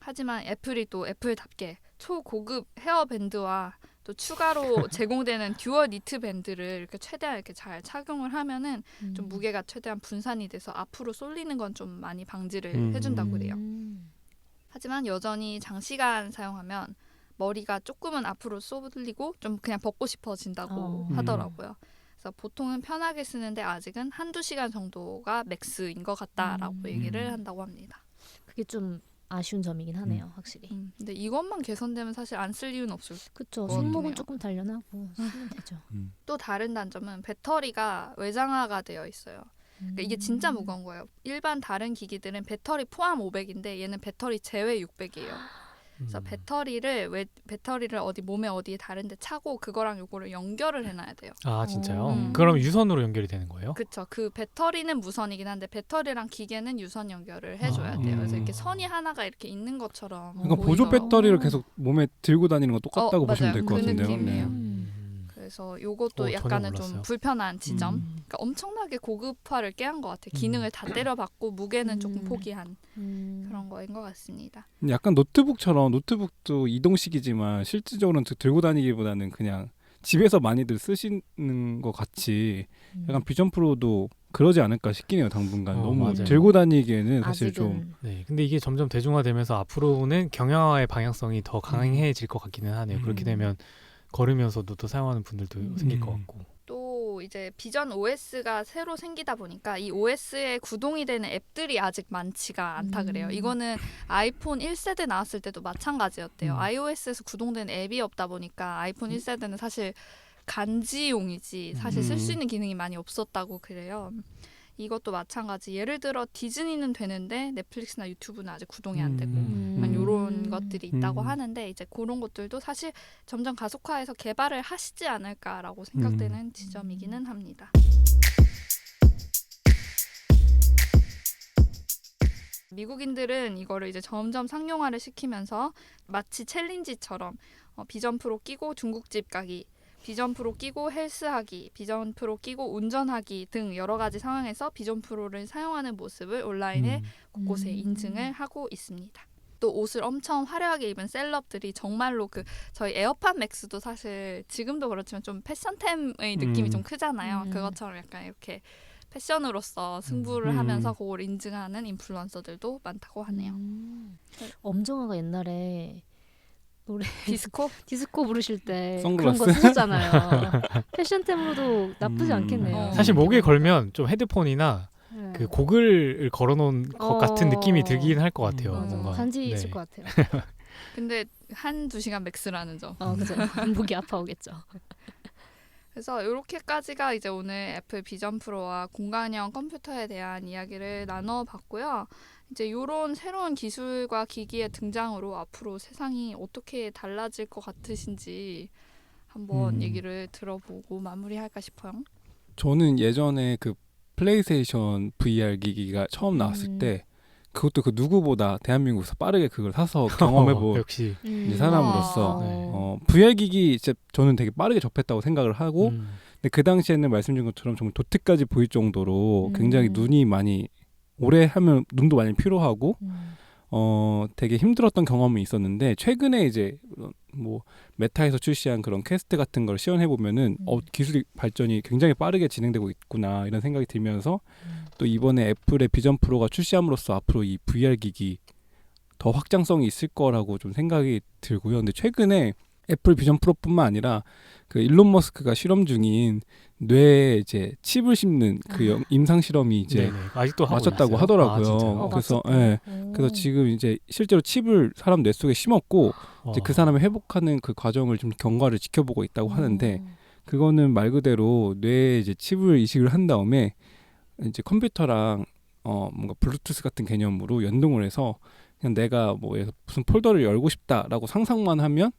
하지만 애플이 또 애플답게 초고급 헤어밴드와 또 추가로 제공되는 듀얼 니트 밴드를 이렇게 최대한 이렇게 잘 착용을 하면은 좀 무게가 최대한 분산이 돼서 앞으로 쏠리는 건 좀 많이 방지를 해준다고 그래요. 하지만 여전히 장시간 사용하면 머리가 조금은 앞으로 쏠리고 좀 그냥 벗고 싶어진다고 하더라고요. 그래서 보통은 편하게 쓰는데 아직은 1-2시간 정도가 맥스인 것 같다라고 얘기를 한다고 합니다. 그게 좀 아쉬운 점이긴 하네요, 확실히. 근데 이것만 개선되면 사실 안 쓸 이유는 없을 그쵸. 것 같네요. 손목은 조금 단련하고 쓰면 되죠. 또 다른 단점은 배터리가 외장화가 되어 있어요. 그러니까 이게 진짜 무거운 거예요. 일반 다른 기기들은 배터리 포함 500인데 얘는 배터리 제외 600이에요. 그래서 배터리를 어디 몸에 어디에 다른데 차고 그거랑 요거를 연결을 해놔야 돼요. 아 진짜요? 음. 그럼 유선으로 연결이 되는 거예요? 그렇죠. 그 배터리는 무선이긴 한데 배터리랑 기계는 유선 연결을 해줘야 돼요. 그래서 이렇게 선이 하나가 이렇게 있는 것처럼. 그러니까 보조 보이더라고요. 배터리를 계속 몸에 들고 다니는 건 똑같다고 보시면 맞아요. 될 것 그 같은데요. 느낌이에요. 그래서 요것도 전혀 약간은 좀 몰랐어요. 불편한 지점. 그러니까 엄청나게 고급화를 깨한 것 같아요. 기능을 다 때려박고 무게는 조금 포기한 그런 거인 것 같습니다. 약간 노트북도 이동식이지만 실질적으로는 들고 다니기보다는 그냥 집에서 많이들 쓰시는 것 같이 약간 비전 프로도 그러지 않을까 싶긴 해요. 당분간 너무 맞아요. 들고 다니기에는 사실 좀 아직은. 네, 근데 이게 점점 대중화되면서 앞으로는 경량화의 방향성이 더 강해질 것 같기는 하네요. 그렇게 되면 걸으면서도 또 사용하는 분들도 생길 것 같고. 또 이제 비전 OS가 새로 생기다 보니까 이 OS에 구동이 되는 앱들이 아직 많지가 않다 그래요. 이거는 아이폰 1세대 나왔을 때도 마찬가지였대요. iOS에서 구동되는 앱이 없다 보니까 아이폰 1세대는 사실 간지용이지 사실 쓸 수 있는 기능이 많이 없었다고 그래요. 이것도 마찬가지. 예를 들어 디즈니는 되는데 넷플릭스나 유튜브는 아직 구동이 안 되고 이런 것들이 있다고 하는데 이제 그런 것들도 사실 점점 가속화해서 개발을 하시지 않을까라고 생각되는 지점이기는 합니다. 미국인들은 이거를 이제 점점 상용화를 시키면서 마치 챌린지처럼 비전 프로 끼고 중국집 가기, 비전 프로 끼고 헬스하기, 비전 프로 끼고 운전하기 등 여러 가지 상황에서 비전 프로를 사용하는 모습을 온라인에 곳곳에 인증을 하고 있습니다. 또 옷을 엄청 화려하게 입은 셀럽들이 정말로 저희 에어팟 맥스도 사실 지금도 그렇지만 좀 패션템의 느낌이 좀 크잖아요. 그것처럼 약간 이렇게 패션으로서 승부를 하면서 그걸 인증하는 인플루언서들도 많다고 하네요. 엄정화가 옛날에 노래 디스코 부르실 때 선글라스? 그런 거 쓰셨잖아요. 패션템으로도 나쁘지 않겠네요. 사실 목에 걸면 좀 헤드폰이나 네. 그 고글을 걸어놓은 것 같은 느낌이 들긴 할 것 같아요. 맞아. 뭔가. 간지 네. 있을 것 같아요. 근데 1-2시간 맥스라는 점. 그죠. 목이 아파오겠죠. 그래서 이렇게까지가 이제 오늘 애플 비전 프로와 공간형 컴퓨터에 대한 이야기를 나눠봤고요. 이제 이런 새로운 기술과 기기의 등장으로 앞으로 세상이 어떻게 달라질 것 같으신지 한번 얘기를 들어보고 마무리할까 싶어요. 저는 예전에 그 플레이스테이션 VR 기기가 처음 나왔을 때 그것도 그 누구보다 대한민국에서 빠르게 그걸 사서 경험해본 역시 이제 사람으로서 네. VR 기기 진짜 저는 되게 빠르게 접했다고 생각을 하고 근데 그 당시에는 말씀 주신 것처럼 정말 도트까지 보일 정도로 굉장히 눈이 많이 오래 하면 눈도 많이 피로하고 되게 힘들었던 경험이 있었는데 최근에 이제 뭐 메타에서 출시한 그런 퀘스트 같은 걸 시연해 보면은 기술 발전이 굉장히 빠르게 진행되고 있구나 이런 생각이 들면서 또 이번에 애플의 비전 프로가 출시함으로써 앞으로 이 VR 기기 더 확장성이 있을 거라고 좀 생각이 들고요. 근데 최근에 애플 비전 프로뿐만 아니라 그 일론 머스크가 실험 중인 뇌에 이제 칩을 심는 그 임상 실험이 이제 네네. 아직도 하고 마쳤다고 있어요? 하더라고요. 진짜요? 그래서 그래서 지금 이제 실제로 칩을 사람 뇌 속에 심었고 이제 그 사람을 회복하는 그 과정을 좀 경과를 지켜보고 있다고 하는데 그거는 말 그대로 뇌에 이제 칩을 이식을 한 다음에 이제 컴퓨터랑 뭔가 블루투스 같은 개념으로 연동을 해서 그냥 내가 뭐 무슨 폴더를 열고 싶다라고 생각만 하면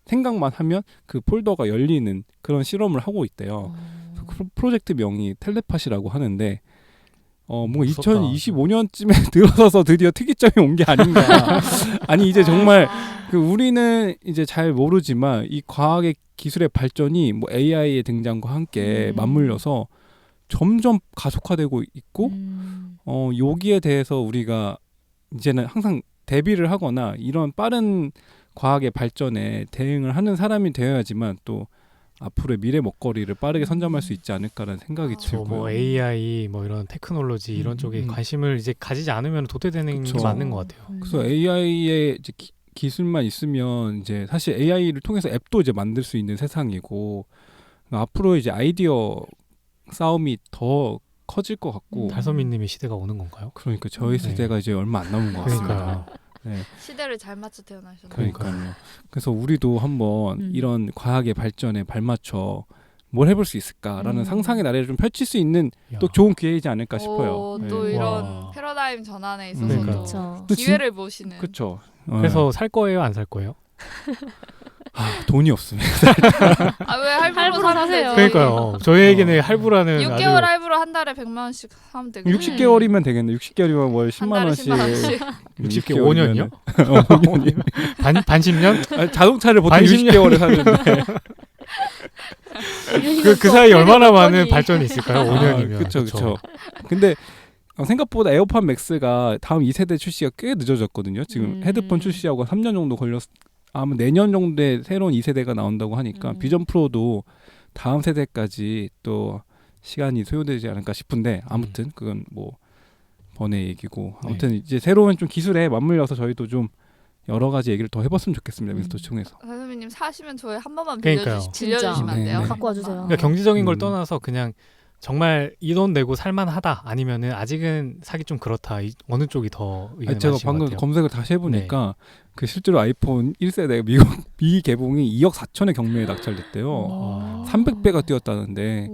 그 폴더가 열리는 그런 실험을 하고 있대요. 그 프로젝트 명이 텔레파시라고 하는데 뭐 무섭다. 2025년쯤에 들어서서 드디어 특이점이 온 게 아닌가. 아니 이제 정말 그 우리는 이제 잘 모르지만 이 과학의 기술의 발전이 뭐 AI의 등장과 함께 맞물려서 점점 가속화되고 있고 여기에 대해서 우리가 이제는 항상 대비를 하거나 이런 빠른 과학의 발전에 대응을 하는 사람이 되어야지만 또 앞으로의 미래 먹거리를 빠르게 선점할 수 있지 않을까라는 생각이 들고요. 뭐 AI 뭐 이런 테크놀로지 이런 쪽에 관심을 이제 가지지 않으면 도태되는 게 맞는 것 같아요. 그래서 AI의 이제 기술만 있으면 이제 사실 AI를 통해서 앱도 이제 만들 수 있는 세상이고 앞으로 이제 아이디어 싸움이 더 커질 것 같고 달선미님의 시대가 오는 건가요? 그러니까 저희 세대가 이제 얼마 안 남은 것 같습니다. 네. 시대를 잘 맞춰 태어나셨네요. 그러니까요. 그래서 우리도 한번 이런 과학의 발전에 발맞춰 뭘 해볼 수 있을까라는 상상의 나래를 좀 펼칠 수 있는 또 좋은 기회이지 않을까 싶어요. 또 네. 이런 패러다임 전환에 있어서 그러니까. 또 기회를 보시는. 그렇죠. 그래서 살 거예요, 안 살 거예요? 돈이 없으면 왜 할부로 사세요? 그러니까요. 저희에게는 할부라는 6개월 할부로 한 달에 100만 원씩 하면 되겠네. 60개월이면 되겠네. 60개월이면 월 10만 원씩. 10만 원씩. 60개월 5년이요? 5년이요? 반 10년? 자동차를 보통 60개월에 사는데. 그 사이 얼마나 많은 발전이 있을까요? 5년이면. 그렇죠. 근데 생각보다 에어팟 맥스가 다음 2세대 출시가 꽤 늦어졌거든요. 지금 헤드폰 출시하고 3년 정도 아마 내년 정도에 새로운 2세대가 나온다고 하니까 비전 프로도 다음 세대까지 또 시간이 소요되지 않을까 싶은데 아무튼 그건 뭐 번의 얘기고 아무튼 이제 새로운 좀 기술에 맞물려서 저희도 좀 여러 가지 얘기를 더 해봤으면 좋겠습니다. 민스토총에서. 선생님 사시면 저희 한 번만 그러니까요. 빌려주시면 안 돼요? 네. 갖고 와주세요. 그러니까 경제적인 걸 떠나서 그냥 정말 이 돈 내고 살만하다 아니면은 아직은 사기 좀 그렇다 어느 쪽이 더 의견이 제가 많으신 것 방금 같아요? 검색을 다시 해보니까 그 실제로 아이폰 1세대 미 개봉이 2억 4천의 경매에 낙찰됐대요. 300배가 뛰었다는데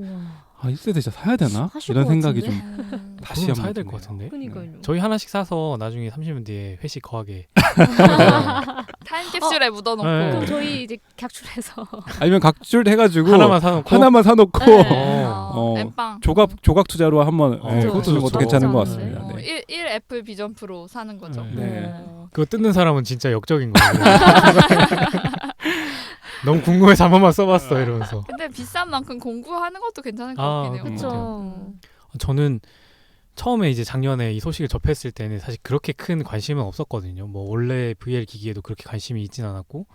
1세대 진짜 사야 되나? 이런 생각이 좀 다시 그럼 한번 사야 될 드네요. 것 같은데. 그러니까요. 저희 하나씩 사서 나중에 30년 뒤에 회식 거하게 타임캡슐에 묻어놓고. 네. 그럼 저희 이제 객출해서 아니면 각줄 해가지고 하나만 사놓고 하나만 사놓고 네. 엠빵. 조각 투자로 한번 그것도 그것도 좋죠. 괜찮은 것 괜찮은데. 같습니다. 네. 1 애플 비전 프로 사는 거죠. 네. 그거 뜯는 사람은 진짜 역적인 거예요. 너무 궁금해서 한 번만 써봤어 이러면서. 근데 비싼 만큼 공부하는 것도 괜찮을 것 아, 같긴 해요. 그렇죠. 저는 처음에 이제 작년에 이 소식을 접했을 때는 사실 그렇게 큰 관심은 없었거든요. 뭐 원래 VR 기기에도 그렇게 관심이 있진 않았고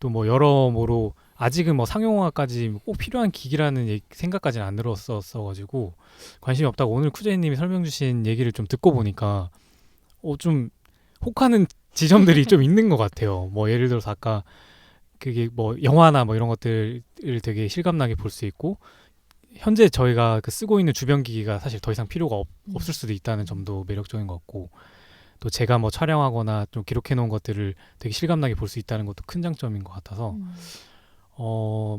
또 뭐 여러모로 아직은 뭐 상용화까지 꼭 필요한 기기라는 생각까지는 안 들었었어가지고 관심이 없다고 오늘 쿠제이님이 설명 주신 얘기를 좀 듣고 보니까 좀 혹하는 지점들이 좀 있는 것 같아요. 뭐 예를 들어서 아까 그게 뭐 영화나 뭐 이런 것들을 되게 실감나게 볼 수 있고 현재 저희가 그 쓰고 있는 주변 기기가 사실 더 이상 필요가 없을 수도 있다는 점도 매력적인 것 같고 또 제가 뭐 촬영하거나 좀 기록해 놓은 것들을 되게 실감나게 볼 수 있다는 것도 큰 장점인 것 같아서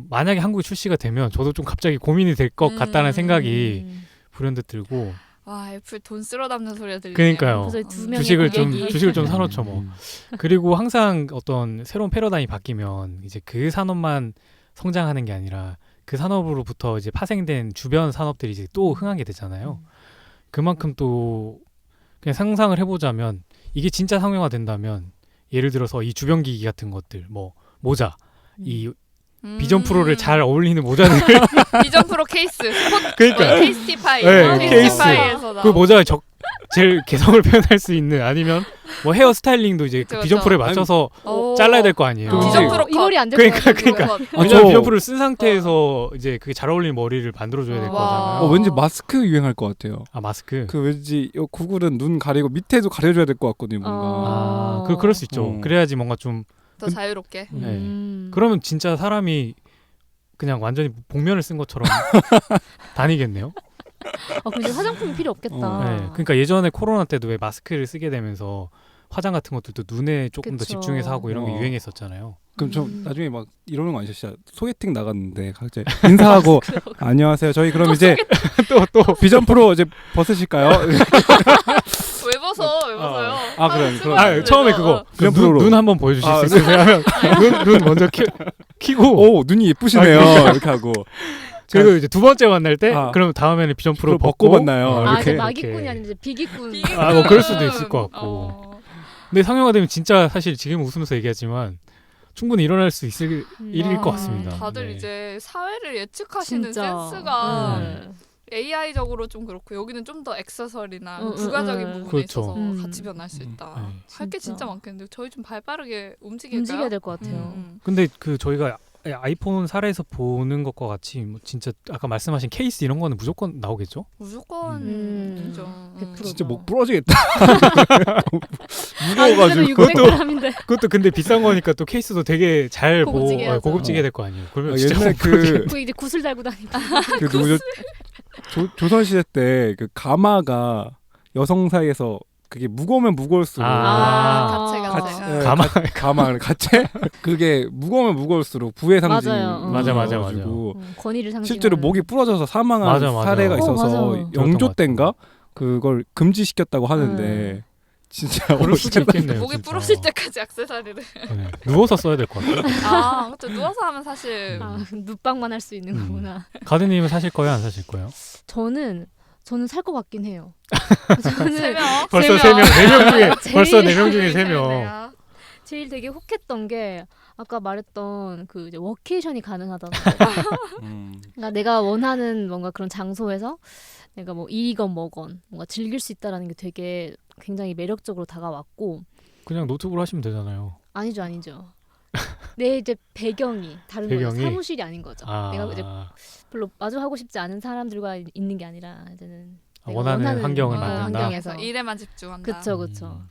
만약에 한국에 출시가 되면 저도 좀 갑자기 고민이 될 것 같다는 생각이 불현듯 들고. 와 애플 돈 쓸어 담는 소리가 들리네요. 그러니까요. 그래서 두 명의 주식을 좀 사놓죠 뭐. 음. 그리고 항상 어떤 새로운 패러다임이 바뀌면 이제 그 산업만 성장하는 게 아니라 그 산업으로부터 이제 파생된 주변 산업들이 이제 또 흥하게 되잖아요. 그만큼 또 그냥 상상을 해보자면 이게 진짜 상용화 된다면 예를 들어서 이 주변 기기 같은 것들 뭐 모자 이 비전 프로를 잘 어울리는 모자들 비전 프로 케이스 그러니까 케이스티파이 네, 케이스티파이에서 그 모자가 제일 개성을 표현할 수 있는 아니면 뭐 헤어 스타일링도 이제 그 그렇죠. 비전 프로에 맞춰서 잘라야 될 거 아니에요. 비전 프로 이 머리 안 될 것 같아요. 그러니까. 아, 왜냐면 저- 비전 프로를 쓴 상태에서 이제 그게 잘 어울리는 머리를 만들어줘야 될 와. 거잖아요. 왠지 마스크 유행할 것 같아요. 아 마스크. 그 왠지 구글은 눈 가리고 밑에도 가려줘야 될 것 같거든요. 뭔가. 그럴 수 있죠. 그래야지 뭔가 좀 더 자유롭게. 네. 그러면 진짜 사람이 그냥 완전히 복면을 쓴 것처럼 다니겠네요. 그럼 화장품이 필요 없겠다. 네. 그러니까 예전에 코로나 때도 왜 마스크를 쓰게 되면서 화장 같은 것들도 눈에 조금 더 그쵸. 집중해서 하고 이런 게 어. 유행했었잖아요. 그럼 저 나중에 막 이러는 거 아니죠? 진짜 소개팅 나갔는데 각자 인사하고 안녕하세요. 저희 그럼 이제 또 비전 프로 이제 벗으실까요? 왜 벗어요? 아, 그래. 쓰고 그럼- 있는데도. 처음에 그거 비전 눈, 프로로. 눈 한번 보여주실 아, 수 있으세요? 하면 눈 먼저 키고 오 눈이 예쁘시네요. 이렇게 하고 그리고 이제 두 번째 만날 때 아. 그럼 다음에는 비전 프로 그걸 벗고 만나요. 어, 아, 이렇게, 이제 이렇게. 마기꾼이 아니라 이제 비기꾼. 아, 뭐 그럴 수도 있을 것 같고. 어. 근데 상용화되면 진짜 사실 지금 웃으면서 얘기하지만 충분히 일어날 수 있을 일일 것 같습니다. 다들 네. 이제 사회를 예측하시는 진짜. 센스가 네. AI적으로 좀 그렇고 여기는 좀 더 액세서리나 응, 응, 부가적인 응. 부분에 그렇죠. 있어서 음. 같이 변할 수 있다. 네. 할 게 진짜. 진짜 많겠는데 저희 좀 발빠르게 움직일까요? 움직여야 될 것 같아요. 근데 그 저희가 아이폰 사례에서 보는 것과 같이 뭐 진짜 아까 말씀하신 케이스 이런 거는 무조건 나오겠죠? 무조건 음. 이죠. 100%. 진짜 목 부러지겠다. 아, 이제는 무거워가지고. 600g인데. 그것도 근데 비싼 거니까 또 케이스도 되게 잘 고급지게 해야죠. 고급지게 될 거 아니에요. 그러면 아, 진짜 옛날 그 이제 구슬 달고 다니고. 그 누구죠? 조선 시대 때 그 가마가 여성 사이에서 그게 무거우면 무거울수록 가채. 예, 가마 가마 가채 그게 무거우면 무거울수록 부의 상징 맞아요. 맞아. 권위를 상징하는. 실제로 목이 부러져서 사망한 맞아, 맞아. 사례가 어, 있어서 맞아요. 영조 때인가 그걸 금지시켰다고 하는데 진짜 그럴 수도 있겠네요. 목이 진짜. 부러질 때까지 액세서리를. 네. 누워서 써야 될 것 같아요. 아, 그렇죠. 누워서 하면 사실 눕방만 할 수 있는 거구나. 가드님은 사실 거예요, 안 사실 거예요? 저는 살 것 같긴 해요. 세 저는 명. 벌써 세 명, 네 명 중에 제일- 벌써 네 명 중에 세 명. 재밌네요. 제일 되게 혹했던 게 아까 말했던 그 이제 워케이션이 가능하다는 거. 그러니까 내가 원하는 뭔가 그런 장소에서 내가 뭐 일이건 뭐건 뭔가 즐길 수 있다라는 게 되게 굉장히 매력적으로 다가왔고. 그냥 노트북으로 하시면 되잖아요. 아니죠. 내 이제 배경이 다른 거죠. 배경이? 사무실이 아닌 거죠. 아, 내가 이제 별로 마주하고 싶지 않은 사람들과 있는 게 아니라 이제는 내가 원하는 환경을 만든다. 환경에서. 일에만 집중한다. 그쵸.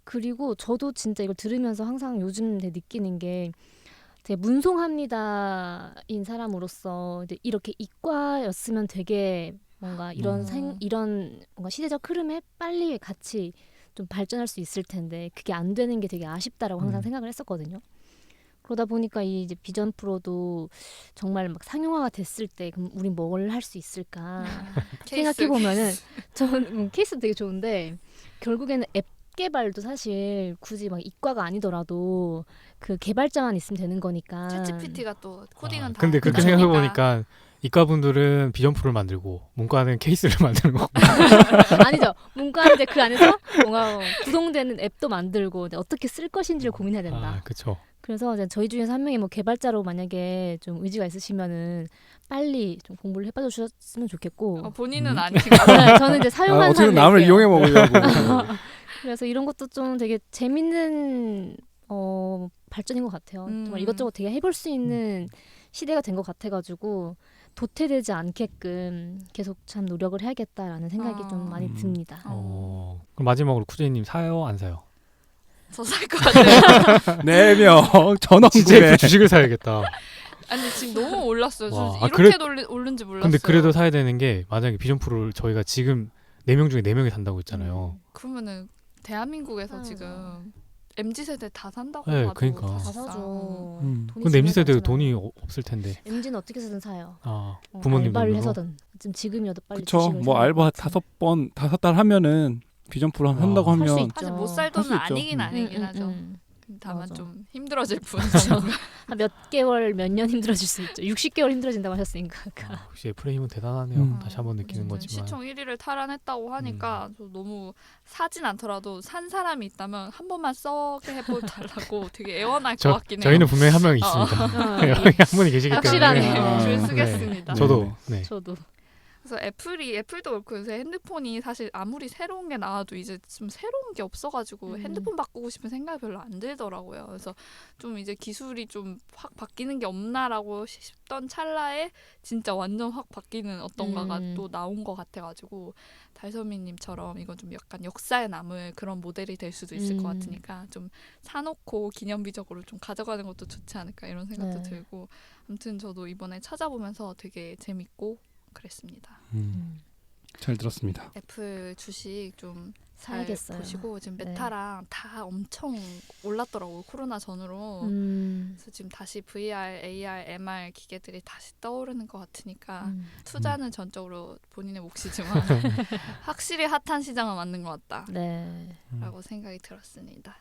그리고 저도 진짜 이걸 들으면서 항상 요즘 되게 느끼는 게 되게 문송합니다인 사람으로서 이제 이렇게 이과였으면 되게 뭔가 이런 이런 뭔가 시대적 흐름에 빨리 같이 좀 발전할 수 있을 텐데 그게 안 되는 게 되게 아쉽다라고 항상 생각을 했었거든요. 그러다 보니까 이 이제 비전 프로도 정말 막 상용화가 됐을 때 그럼 우리 뭘 할 수 있을까 생각해 보면은 저는 케이스 되게 좋은데 결국에는 앱 개발도 사실 굳이 막 이과가 아니더라도 그 개발자만 있으면 되는 거니까. 챗GPT가 또 코딩은 다. 근데 그렇게 해주니까. 생각해 보니까 이과 분들은 비전 프로를 만들고 문과는 케이스를 만드는 거고. 아니죠. 문과는 이제 그 안에서 뭔가 구동되는 앱도 만들고 어떻게 쓸 것인지를 고민해야 된다. 아, 그렇죠. 그래서 이제 저희 중에서 한 명이 뭐 개발자로 만약에 좀 의지가 있으시면은 빨리 좀 공부를 해봐 주셨으면 좋겠고. 본인은 아니신가? 네, 저는 이제 사용하는 어떻게 사람이 남을 있어요. 이용해 먹으려고. 그래서 이런 것도 좀 되게 재밌는 발전인 것 같아요. 정말 이것저것 되게 해볼 수 있는 시대가 된 것 같아가지고 도태되지 않게끔 계속 참 노력을 해야겠다라는 생각이 좀 많이 듭니다. 그럼 마지막으로 쿠제이님 사요, 안 사요? 저 살 것 같아요. 4명 전원 진짜 구매. 그 주식을 사야겠다. 아니 지금 너무 올랐어요. 저 와, 아, 이렇게 오른지 몰랐어요. 근데 그래도 사야 되는 게 만약에 비전 프로를 저희가 지금 4명 중에 4명이 산다고 했잖아요. 그러면은 대한민국에서 지금 MZ 세대 다 산다고 네, 봐도 그러니까. 다 다 사죠. 사죠. 음. 돈이 근데 MZ 세대 중요하잖아요. 돈이 없을 텐데. MZ는 어떻게 해서든 사요. 부모님 알바를 돈으로. 해서든 지금이라도 빨리 그쵸. 주식을 뭐 사는 알바 것 같은. 5달 하면은 비전 프로 한다고 할수 하면 있죠. 사실 못 살 할수 돈은 있죠. 아니긴 음. 아니긴 하죠. 다만 맞아. 좀 힘들어질 뿐. 한 몇 개월 몇 년 힘들어질 수 있죠. 60개월 힘들어진다고 하셨으니까. 역시 프레임은 대단하네요. 다시 한번 느끼는 어쨌든 거지만. 시총 1위를 탈환했다고 하니까 저 너무 사진 않더라도 산 사람이 있다면 한 번만 써게 해보달라고 되게 애원할 것 같긴 해요. 저희는 분명히 한 명 있습니다. 여기 한 분이 계시기 때문에. 확실하네요. 줄 네. 쓰겠습니다. 저도. 네. 저도. 그래서 애플도 그렇고 요새 핸드폰이 사실 아무리 새로운 게 나와도 이제 좀 새로운 게 없어가지고 핸드폰 바꾸고 싶은 생각이 별로 안 들더라고요. 그래서 좀 이제 기술이 좀 확 바뀌는 게 없나라고 싶던 찰나에 진짜 완전 확 바뀌는 어떤가가 또 나온 것 같아가지고 달선미님처럼 이건 좀 약간 역사에 남을 그런 모델이 될 수도 있을 것 같으니까 좀 사놓고 기념비적으로 좀 가져가는 것도 좋지 않을까 이런 생각도 네. 들고 아무튼 저도 이번에 찾아보면서 되게 재밌고 그랬습니다. 잘 들었습니다. 애플 주식 좀 잘 사야겠어요. 보시고 지금 네. 메타랑 다 엄청 올랐더라고요. 코로나 전으로. 그래서 지금 다시 VR, AR, MR 기계들이 다시 떠오르는 것 같으니까 투자는 전적으로 본인의 몫이지만 확실히 핫한 시장은 맞는 것 같다라고 네. 생각이 들었습니다.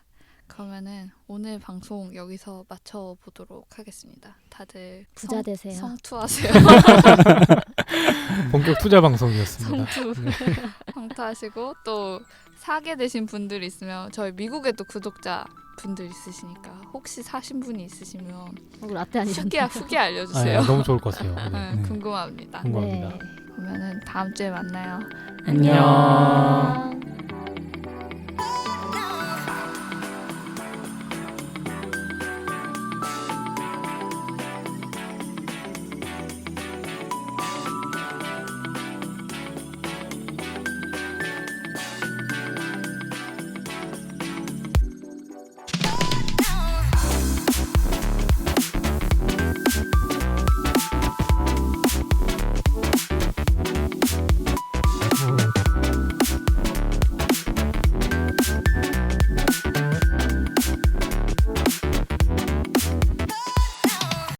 그러면은 오늘 방송 여기서 마쳐보도록 하겠습니다. 다들 부자 되세요. 성투하세요. 본격 투자 방송이었습니다. 성투하시고 또 사게 되신 분들 있으면 저희 미국에도 구독자 분들 있으시니까 혹시 사신 분이 있으시면 라떼 아니셨나요? 후기 알려주세요. 너무 좋을 것 같아요. 네, 네. 궁금합니다. 궁금합니다. 네. 그러면은 다음 주에 만나요. 안녕.